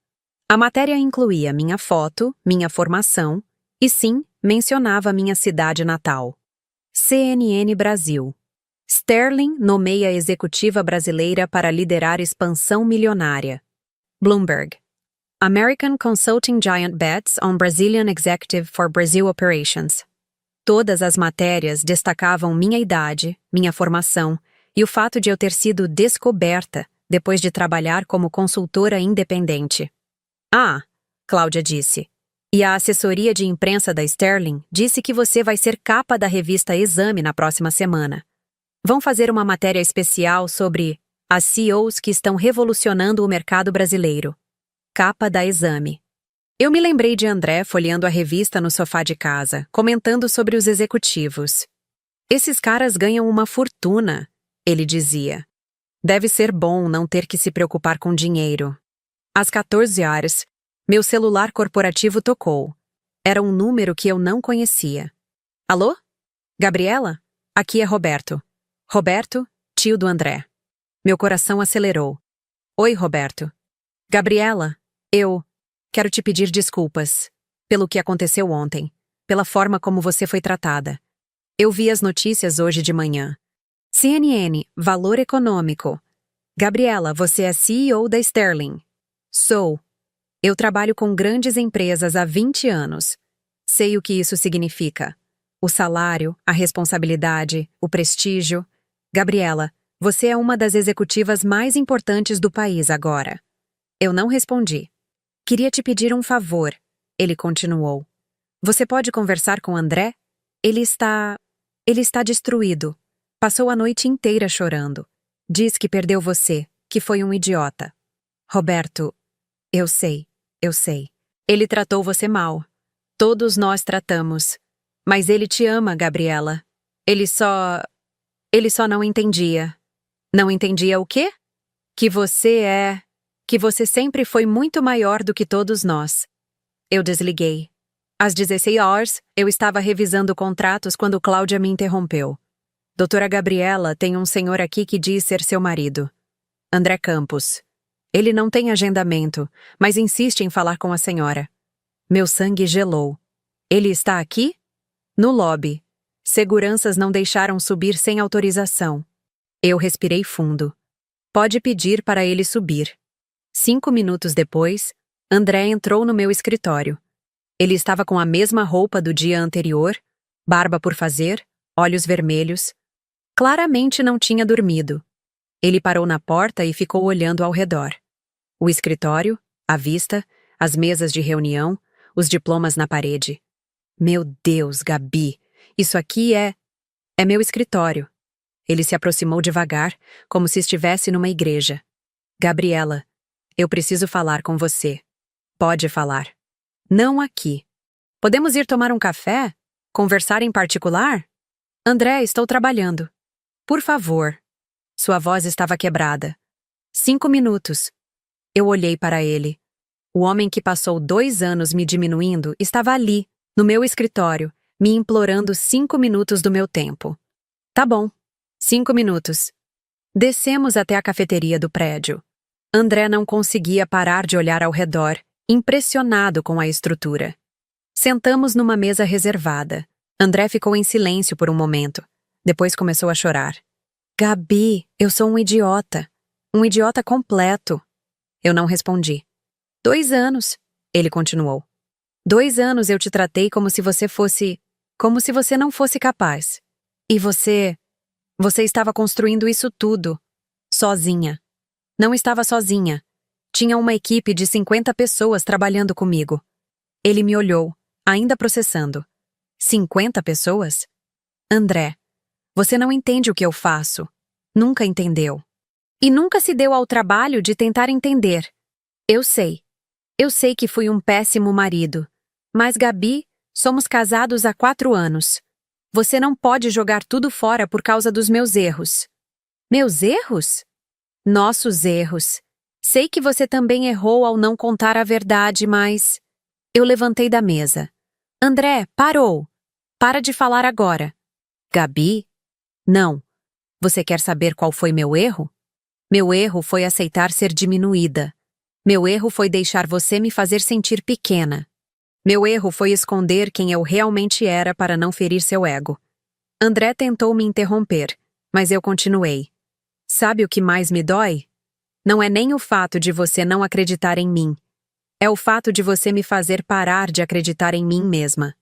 A matéria incluía minha foto, minha formação e, sim, mencionava minha cidade natal. CNN Brasil. Sterling nomeia executiva brasileira para liderar expansão milionária. Bloomberg. American Consulting Giant bets on Brazilian Executive for Brazil Operations. Todas as matérias destacavam minha idade, minha formação e o fato de eu ter sido descoberta depois de trabalhar como consultora independente. Ah, Cláudia disse. E a assessoria de imprensa da Sterling disse que você vai ser capa da revista Exame na próxima semana. Vão fazer uma matéria especial sobre as CEOs que estão revolucionando o mercado brasileiro. Capa da Exame. Eu me lembrei de André folheando a revista no sofá de casa, comentando sobre os executivos. Esses caras ganham uma fortuna, ele dizia. Deve ser bom não ter que se preocupar com dinheiro. Às 14 horas, meu celular corporativo tocou. Era um número que eu não conhecia. Alô? Gabriela? Aqui é Roberto. Roberto, tio do André. Meu coração acelerou. Oi, Roberto. Gabriela, eu quero te pedir desculpas pelo que aconteceu ontem, pela forma como você foi tratada. Eu vi as notícias hoje de manhã. CNN, Valor Econômico. Gabriela, você é CEO da Sterling. Sou. Eu trabalho com grandes empresas há 20 anos. Sei o que isso significa. O salário, a responsabilidade, o prestígio. Gabriela, você é uma das executivas mais importantes do país agora. Eu não respondi. Queria te pedir um favor, ele continuou. Você pode conversar com André? Ele está destruído. Passou a noite inteira chorando. Diz que perdeu você, que foi um idiota. Roberto, eu sei. Ele tratou você mal. Todos nós tratamos. Mas ele te ama, Gabriela. Ele só não entendia. Não entendia o quê? Que você sempre foi muito maior do que todos nós. Eu desliguei. Às 16 horas, eu estava revisando contratos quando Cláudia me interrompeu. Doutora Gabriela, tem um senhor aqui que diz ser seu marido. André Campos. Ele não tem agendamento, mas insiste em falar com a senhora. Meu sangue gelou. Ele está aqui? No lobby. Seguranças não deixaram subir sem autorização. Eu respirei fundo. Pode pedir para ele subir. 5 minutos depois, André entrou no meu escritório. Ele estava com a mesma roupa do dia anterior, barba por fazer, olhos vermelhos. Claramente não tinha dormido. Ele parou na porta e ficou olhando ao redor. O escritório, a vista, as mesas de reunião, os diplomas na parede. Meu Deus, Gabi, isso aqui é meu escritório. Ele se aproximou devagar, como se estivesse numa igreja. Gabriela, eu preciso falar com você. Pode falar. Não aqui. Podemos ir tomar um café? Conversar em particular? André, estou trabalhando. Por favor. Sua voz estava quebrada. 5 minutos. Eu olhei para ele. O homem que passou 2 anos me diminuindo estava ali, no meu escritório, me implorando 5 minutos do meu tempo. Tá bom. 5 minutos. Descemos até a cafeteria do prédio. André não conseguia parar de olhar ao redor, impressionado com a estrutura. Sentamos numa mesa reservada. André ficou em silêncio por um momento. Depois começou a chorar. Gabi, eu sou um idiota. Um idiota completo. Eu não respondi. 2 anos, ele continuou. 2 anos eu te tratei como se você não fosse capaz. E você estava construindo isso tudo. Sozinha. Não estava sozinha. Tinha uma equipe de 50 pessoas trabalhando comigo. Ele me olhou, ainda processando. 50 pessoas? André, você não entende o que eu faço. Nunca entendeu. E nunca se deu ao trabalho de tentar entender. Eu sei. Eu sei que fui um péssimo marido. Mas, Gabi, somos casados há 4 anos. Você não pode jogar tudo fora por causa dos meus erros. Meus erros? Nossos erros. Sei que você também errou ao não contar a verdade, mas... Eu levantei da mesa. André, parou. Para de falar agora. Gabi? Não. Você quer saber qual foi meu erro? Meu erro foi aceitar ser diminuída. Meu erro foi deixar você me fazer sentir pequena. Meu erro foi esconder quem eu realmente era para não ferir seu ego. André tentou me interromper, mas eu continuei. Sabe o que mais me dói? Não é nem o fato de você não acreditar em mim. É o fato de você me fazer parar de acreditar em mim mesma.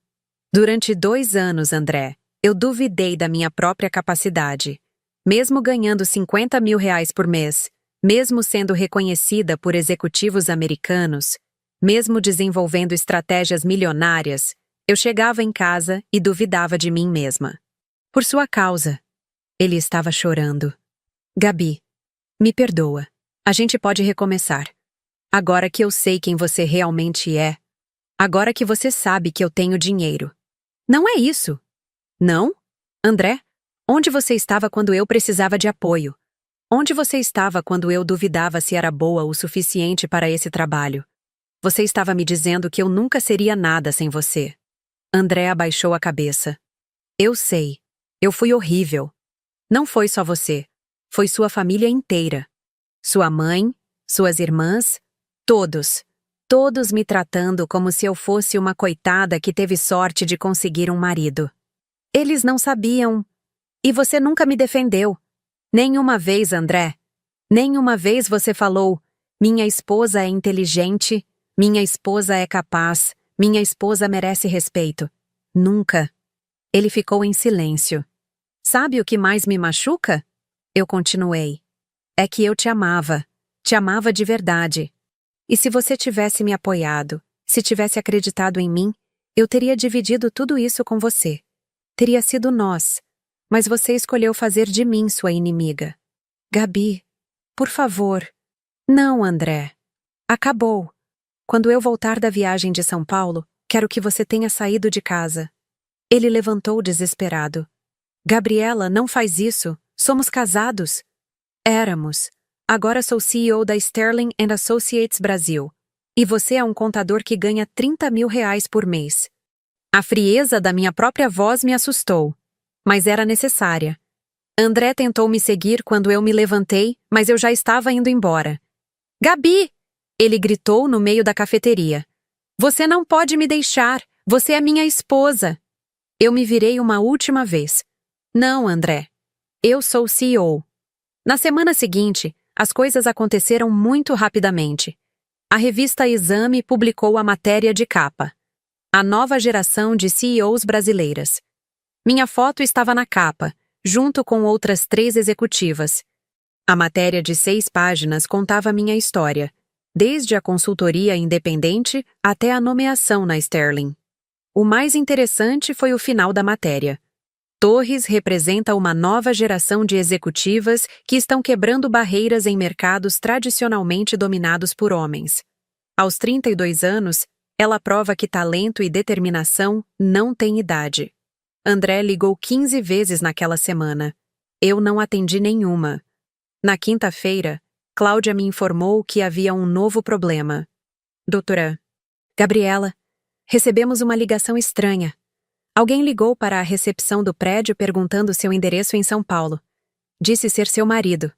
Durante 2 anos, André, eu duvidei da minha própria capacidade. Mesmo ganhando R$50 mil por mês, mesmo sendo reconhecida por executivos americanos, mesmo desenvolvendo estratégias milionárias, eu chegava em casa e duvidava de mim mesma. Por sua causa. Ele estava chorando. Gabi, me perdoa. A gente pode recomeçar. Agora que eu sei quem você realmente é. Agora que você sabe que eu tenho dinheiro. Não é isso. Não? André, onde você estava quando eu precisava de apoio? Onde você estava quando eu duvidava se era boa o suficiente para esse trabalho? Você estava me dizendo que eu nunca seria nada sem você. André abaixou a cabeça. Eu sei. Eu fui horrível. Não foi só você. Foi sua família inteira. Sua mãe, suas irmãs, todos. Todos me tratando como se eu fosse uma coitada que teve sorte de conseguir um marido. Eles não sabiam. E você nunca me defendeu. Nenhuma vez, André. Nenhuma vez você falou: minha esposa é inteligente, minha esposa é capaz, minha esposa merece respeito. Nunca. Ele ficou em silêncio. Sabe o que mais me machuca? Eu continuei. É que eu te amava de verdade. E se você tivesse me apoiado, se tivesse acreditado em mim, eu teria dividido tudo isso com você. Teria sido nós. Mas você escolheu fazer de mim sua inimiga. Gabi, por favor. Não, André. Acabou. Quando eu voltar da viagem de São Paulo, quero que você tenha saído de casa. Ele levantou desesperado. Gabriela, não faz isso. Somos casados. Éramos. Agora sou CEO da Sterling and Associates Brasil. E você é um contador que ganha 30 mil reais por mês. A frieza da minha própria voz me assustou. Mas era necessária. André tentou me seguir quando eu me levantei, mas eu já estava indo embora. Gabi! Ele gritou no meio da cafeteria. Você não pode me deixar. Você é minha esposa. Eu me virei uma última vez. Não, André. Eu sou o CEO. Na semana seguinte, as coisas aconteceram muito rapidamente. A revista Exame publicou a matéria de capa. A nova geração de CEOs brasileiras. Minha foto estava na capa, junto com outras 3 executivas. A matéria de 6 páginas contava minha história, desde a consultoria independente até a nomeação na Sterling. O mais interessante foi o final da matéria. Torres representa uma nova geração de executivas que estão quebrando barreiras em mercados tradicionalmente dominados por homens. Aos 32 anos, ela prova que talento e determinação não têm idade. André ligou 15 vezes naquela semana. Eu não atendi nenhuma. Na quinta-feira, Cláudia me informou que havia um novo problema. Doutora Gabriela, recebemos uma ligação estranha. Alguém ligou para a recepção do prédio perguntando seu endereço em São Paulo. Disse ser seu marido.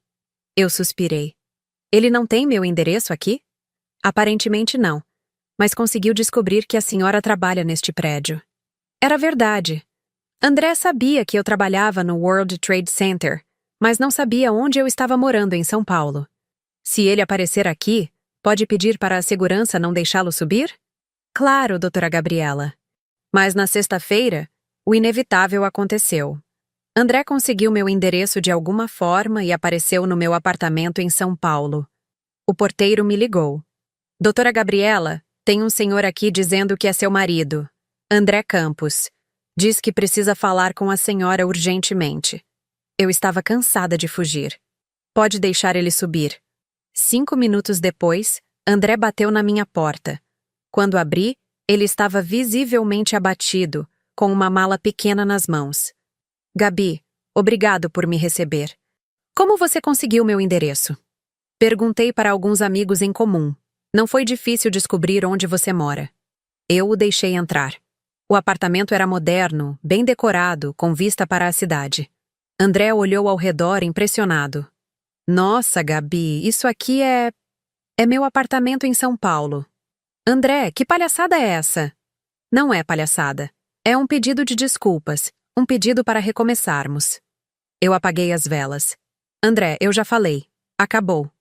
Eu suspirei. Ele não tem meu endereço aqui? Aparentemente não, mas conseguiu descobrir que a senhora trabalha neste prédio. Era verdade. André sabia que eu trabalhava no World Trade Center, mas não sabia onde eu estava morando em São Paulo. Se ele aparecer aqui, pode pedir para a segurança não deixá-lo subir? Claro, doutora Gabriela. Mas na sexta-feira, o inevitável aconteceu. André conseguiu meu endereço de alguma forma e apareceu no meu apartamento em São Paulo. O porteiro me ligou. Doutora Gabriela, tem um senhor aqui dizendo que é seu marido, André Campos. Diz que precisa falar com a senhora urgentemente. Eu estava cansada de fugir. Pode deixar ele subir. 5 minutos depois, André bateu na minha porta. Quando abri, ele estava visivelmente abatido, com uma mala pequena nas mãos. Gabi, obrigado por me receber. Como você conseguiu meu endereço? Perguntei para alguns amigos em comum. Não foi difícil descobrir onde você mora. Eu o deixei entrar. O apartamento era moderno, bem decorado, com vista para a cidade. André olhou ao redor impressionado. Nossa, Gabi, isso aqui é meu apartamento em São Paulo. André, que palhaçada é essa? Não é palhaçada. É um pedido de desculpas. Um pedido para recomeçarmos. Eu apaguei as velas. André, eu já falei. Acabou.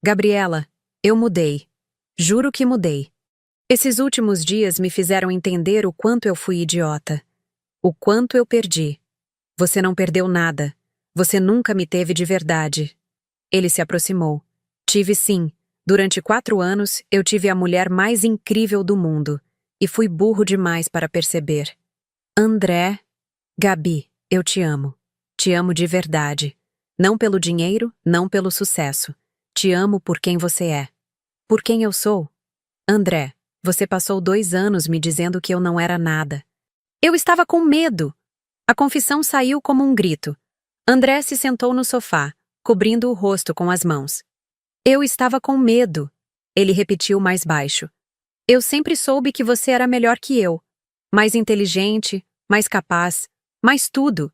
Gabriela, eu mudei. Juro que mudei. Esses últimos dias me fizeram entender o quanto eu fui idiota. O quanto eu perdi. Você não perdeu nada. Você nunca me teve de verdade. Ele se aproximou. Tive sim. Durante 4 anos, eu tive a mulher mais incrível do mundo. E fui burro demais para perceber. André, Gabi, eu te amo. Te amo de verdade. Não pelo dinheiro, não pelo sucesso. Te amo por quem você é. Por quem eu sou? André, você passou 2 anos me dizendo que eu não era nada. Eu estava com medo. A confissão saiu como um grito. André se sentou no sofá, cobrindo o rosto com as mãos. Eu estava com medo. Ele repetiu mais baixo. Eu sempre soube que você era melhor que eu. Mais inteligente, mais capaz, mais tudo.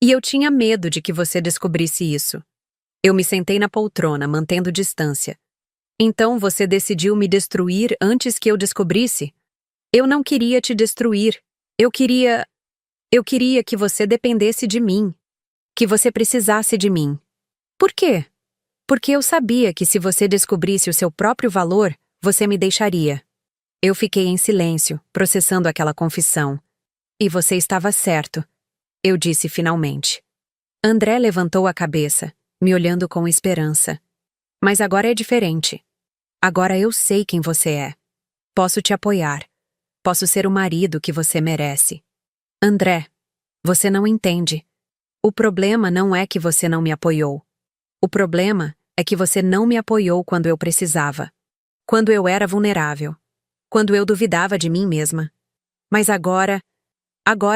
E eu tinha medo de que você descobrisse isso. Eu me sentei na poltrona, mantendo distância. Então você decidiu me destruir antes que eu descobrisse? Eu não queria te destruir. Eu queria que você dependesse de mim. Que você precisasse de mim. Por quê? Porque eu sabia que se você descobrisse o seu próprio valor, você me deixaria. Eu fiquei em silêncio, processando aquela confissão. E você estava certo, eu disse finalmente. André levantou a cabeça, me olhando com esperança. Mas agora é diferente. Agora eu sei quem você é. Posso te apoiar. Posso ser o marido que você merece. André, você não entende. O problema não é que você não me apoiou. O problema é que você não me apoiou quando eu precisava. Quando eu era vulnerável. Quando eu duvidava de mim mesma. Mas agora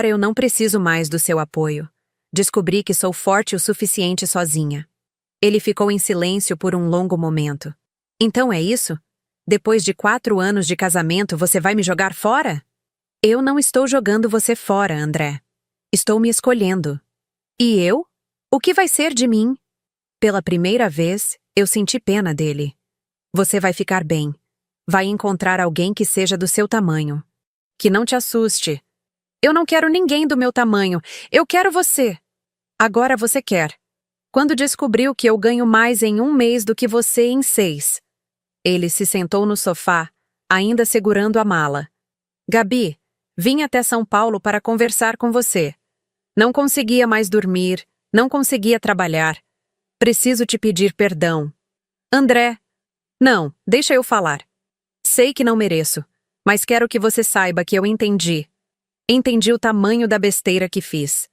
eu não preciso mais do seu apoio. Descobri que sou forte o suficiente sozinha. Ele ficou em silêncio por um longo momento. Então é isso? Depois de 4 anos de casamento, você vai me jogar fora? Eu não estou jogando você fora, André. Estou me escolhendo. E eu? O que vai ser de mim? Pela primeira vez, eu senti pena dele. Você vai ficar bem. Vai encontrar alguém que seja do seu tamanho. Que não te assuste. Eu não quero ninguém do meu tamanho. Eu quero você. Agora você quer. Quando descobriu que eu ganho mais em 1 mês do que você em 6. Ele se sentou no sofá, ainda segurando a mala. Gabi, vim até São Paulo para conversar com você. Não conseguia mais dormir, não conseguia trabalhar. Preciso te pedir perdão. André. Não, deixa eu falar. Sei que não mereço, mas quero que você saiba que eu entendi. Entendi o tamanho da besteira que fiz.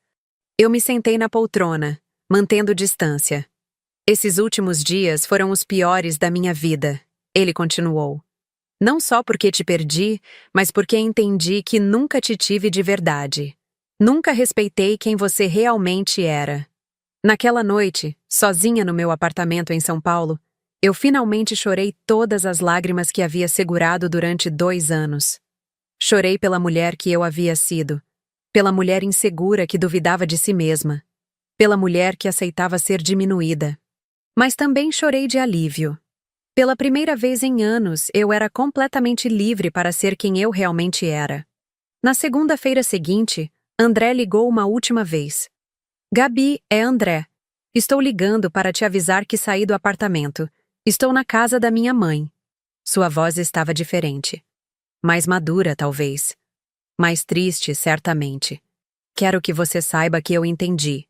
Eu me sentei na poltrona, mantendo distância. Esses últimos dias foram os piores da minha vida, ele continuou. Não só porque te perdi, mas porque entendi que nunca te tive de verdade. Nunca respeitei quem você realmente era. Naquela noite, sozinha no meu apartamento em São Paulo, eu finalmente chorei todas as lágrimas que havia segurado durante 2 anos. Chorei pela mulher que eu havia sido, pela mulher insegura que duvidava de si mesma, pela mulher que aceitava ser diminuída. Mas também chorei de alívio. Pela primeira vez em anos, eu era completamente livre para ser quem eu realmente era. Na segunda-feira seguinte, André ligou uma última vez. Gabi, é André. Estou ligando para te avisar que saí do apartamento. Estou na casa da minha mãe. Sua voz estava diferente. Mais madura, talvez. Mais triste, certamente. Quero que você saiba que eu entendi.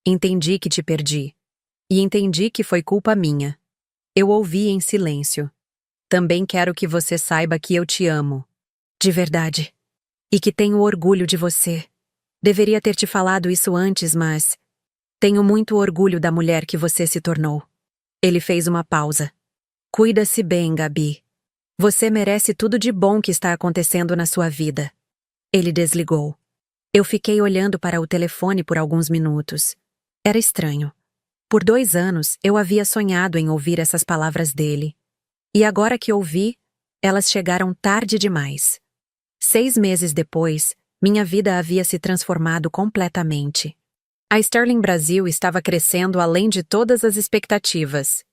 Entendi que te perdi. E entendi que foi culpa minha. Eu ouvi em silêncio. Também quero que você saiba que eu te amo. De verdade. E que tenho orgulho de você. Deveria ter te falado isso antes, mas... Tenho muito orgulho da mulher que você se tornou. Ele fez uma pausa. Cuida-se bem, Gabi. Você merece tudo de bom que está acontecendo na sua vida. Ele desligou. Eu fiquei olhando para o telefone por alguns minutos. Era estranho. Por 2 anos, eu havia sonhado em ouvir essas palavras dele. E agora que ouvi, elas chegaram tarde demais. 6 meses depois, minha vida havia se transformado completamente. A Sterling Brasil estava crescendo além de todas as expectativas.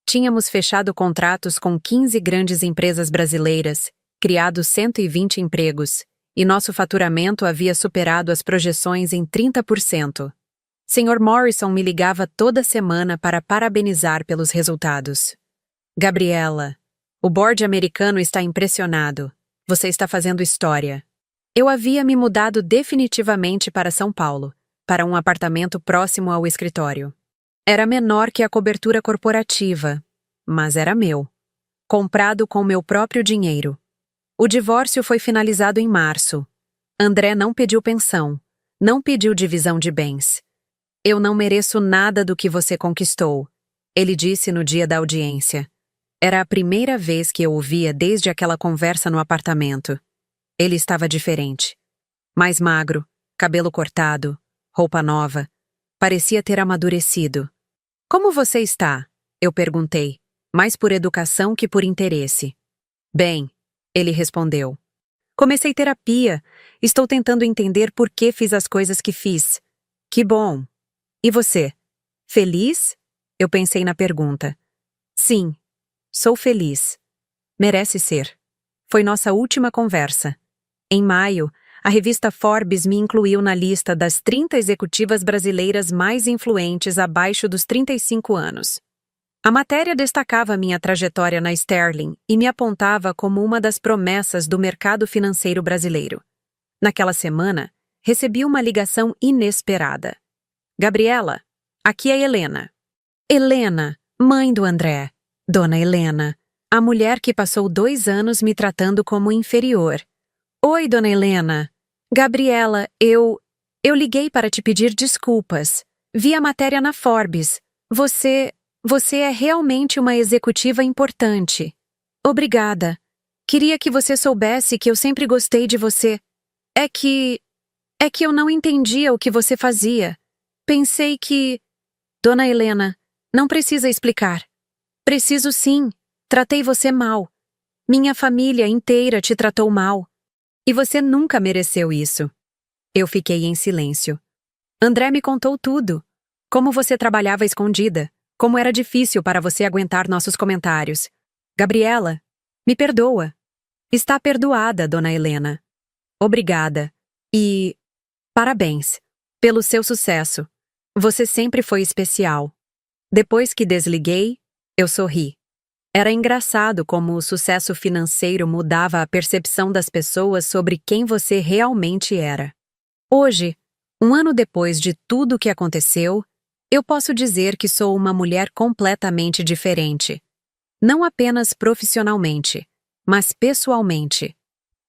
Tínhamos fechado contratos com 15 grandes empresas brasileiras, criado 120 empregos, e nosso faturamento havia superado as projeções em 30%. Sr. Morrison me ligava toda semana para parabenizar pelos resultados. Gabriela, o board americano está impressionado. Você está fazendo história. Eu havia me mudado definitivamente para São Paulo, para um apartamento próximo ao escritório. Era menor que a cobertura corporativa, mas era meu. Comprado com meu próprio dinheiro. O divórcio foi finalizado em março. André não pediu pensão, não pediu divisão de bens. Eu não mereço nada do que você conquistou, ele disse no dia da audiência. Era a primeira vez que eu o via desde aquela conversa no apartamento. Ele estava diferente. Mais magro, cabelo cortado, roupa nova. Parecia ter amadurecido. Como você está? Eu perguntei, mais por educação que por interesse. Bem, ele respondeu. Comecei terapia. Estou tentando entender por que fiz as coisas que fiz. Que bom. E você? Feliz? Eu pensei na pergunta. Sim, sou feliz. Merece ser. Foi nossa última conversa. Em maio, a revista Forbes me incluiu na lista das 30 executivas brasileiras mais influentes abaixo dos 35 anos. A matéria destacava minha trajetória na Sterling e me apontava como uma das promessas do mercado financeiro brasileiro. Naquela semana, recebi uma ligação inesperada. Gabriela, aqui é Helena. Helena, mãe do André. Dona Helena, a mulher que passou 2 anos me tratando como inferior. Oi, Dona Helena. Gabriela, eu liguei para te pedir desculpas. Vi a matéria na Forbes. Você é realmente uma executiva importante. Obrigada. Queria que você soubesse que eu sempre gostei de você. É que eu não entendia o que você fazia. Pensei que... Dona Helena, não precisa explicar. Preciso sim. Tratei você mal. Minha família inteira te tratou mal. E você nunca mereceu isso. Eu fiquei em silêncio. André me contou tudo. Como você trabalhava escondida. Como era difícil para você aguentar nossos comentários. Gabriela, me perdoa. Está perdoada, Dona Helena. Obrigada. E... parabéns. Pelo seu sucesso. Você sempre foi especial. Depois que desliguei, eu sorri. Era engraçado como o sucesso financeiro mudava a percepção das pessoas sobre quem você realmente era. Hoje, 1 ano depois de tudo o que aconteceu, eu posso dizer que sou uma mulher completamente diferente. Não apenas profissionalmente, mas pessoalmente.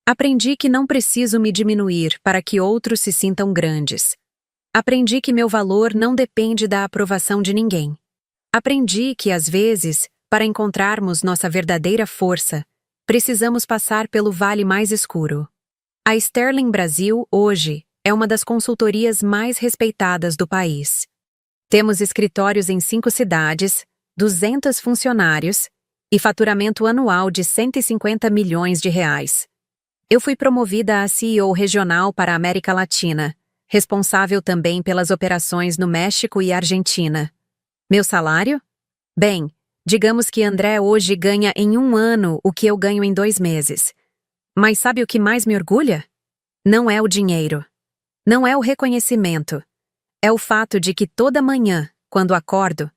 Aprendi que não preciso me diminuir para que outros se sintam grandes. Aprendi que meu valor não depende da aprovação de ninguém. Aprendi que, às vezes, para encontrarmos nossa verdadeira força, precisamos passar pelo vale mais escuro. A Sterling Brasil, hoje, é uma das consultorias mais respeitadas do país. Temos escritórios em 5 cidades, 200 funcionários e faturamento anual de 150 milhões de reais. Eu fui promovida a CEO regional para a América Latina, responsável também pelas operações no México e Argentina. Meu salário? Bem, digamos que André hoje ganha em 1 ano o que eu ganho em 2 meses. Mas sabe o que mais me orgulha? Não é o dinheiro. Não é o reconhecimento. É o fato de que toda manhã, quando acordo,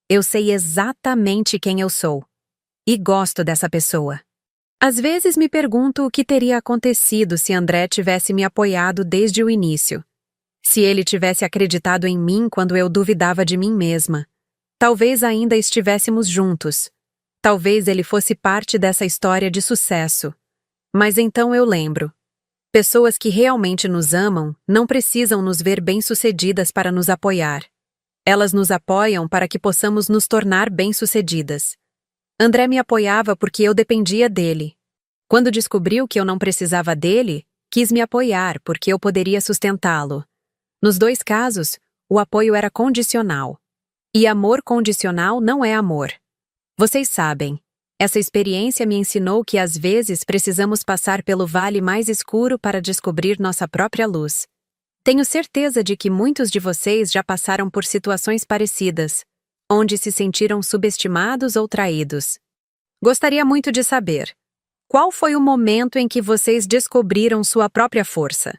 eu sei exatamente quem eu sou. E gosto dessa pessoa. Às vezes me pergunto o que teria acontecido se André tivesse me apoiado desde o início. Se ele tivesse acreditado em mim quando eu duvidava de mim mesma. Talvez ainda estivéssemos juntos. Talvez ele fosse parte dessa história de sucesso. Mas então eu lembro. Pessoas que realmente nos amam não precisam nos ver bem-sucedidas para nos apoiar. Elas nos apoiam para que possamos nos tornar bem-sucedidas. André me apoiava porque eu dependia dele. Quando descobriu que eu não precisava dele, quis me apoiar porque eu poderia sustentá-lo. Nos 2 casos, o apoio era condicional. E amor condicional não é amor. Vocês sabem, essa experiência me ensinou que às vezes precisamos passar pelo vale mais escuro para descobrir nossa própria luz. Tenho certeza de que muitos de vocês já passaram por situações parecidas, onde se sentiram subestimados ou traídos. Gostaria muito de saber, qual foi o momento em que vocês descobriram sua própria força?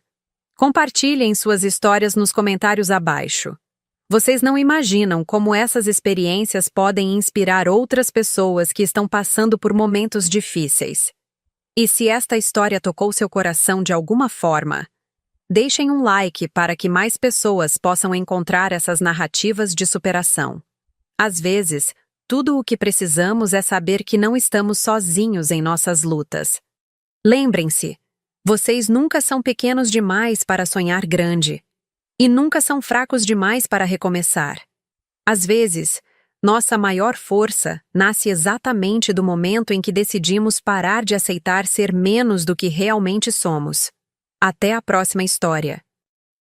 Compartilhem suas histórias nos comentários abaixo. Vocês não imaginam como essas experiências podem inspirar outras pessoas que estão passando por momentos difíceis. E se esta história tocou seu coração de alguma forma, deixem um like para que mais pessoas possam encontrar essas narrativas de superação. Às vezes, tudo o que precisamos é saber que não estamos sozinhos em nossas lutas. Lembrem-se, vocês nunca são pequenos demais para sonhar grande. E nunca são fracos demais para recomeçar. Às vezes, nossa maior força nasce exatamente do momento em que decidimos parar de aceitar ser menos do que realmente somos. Até a próxima história.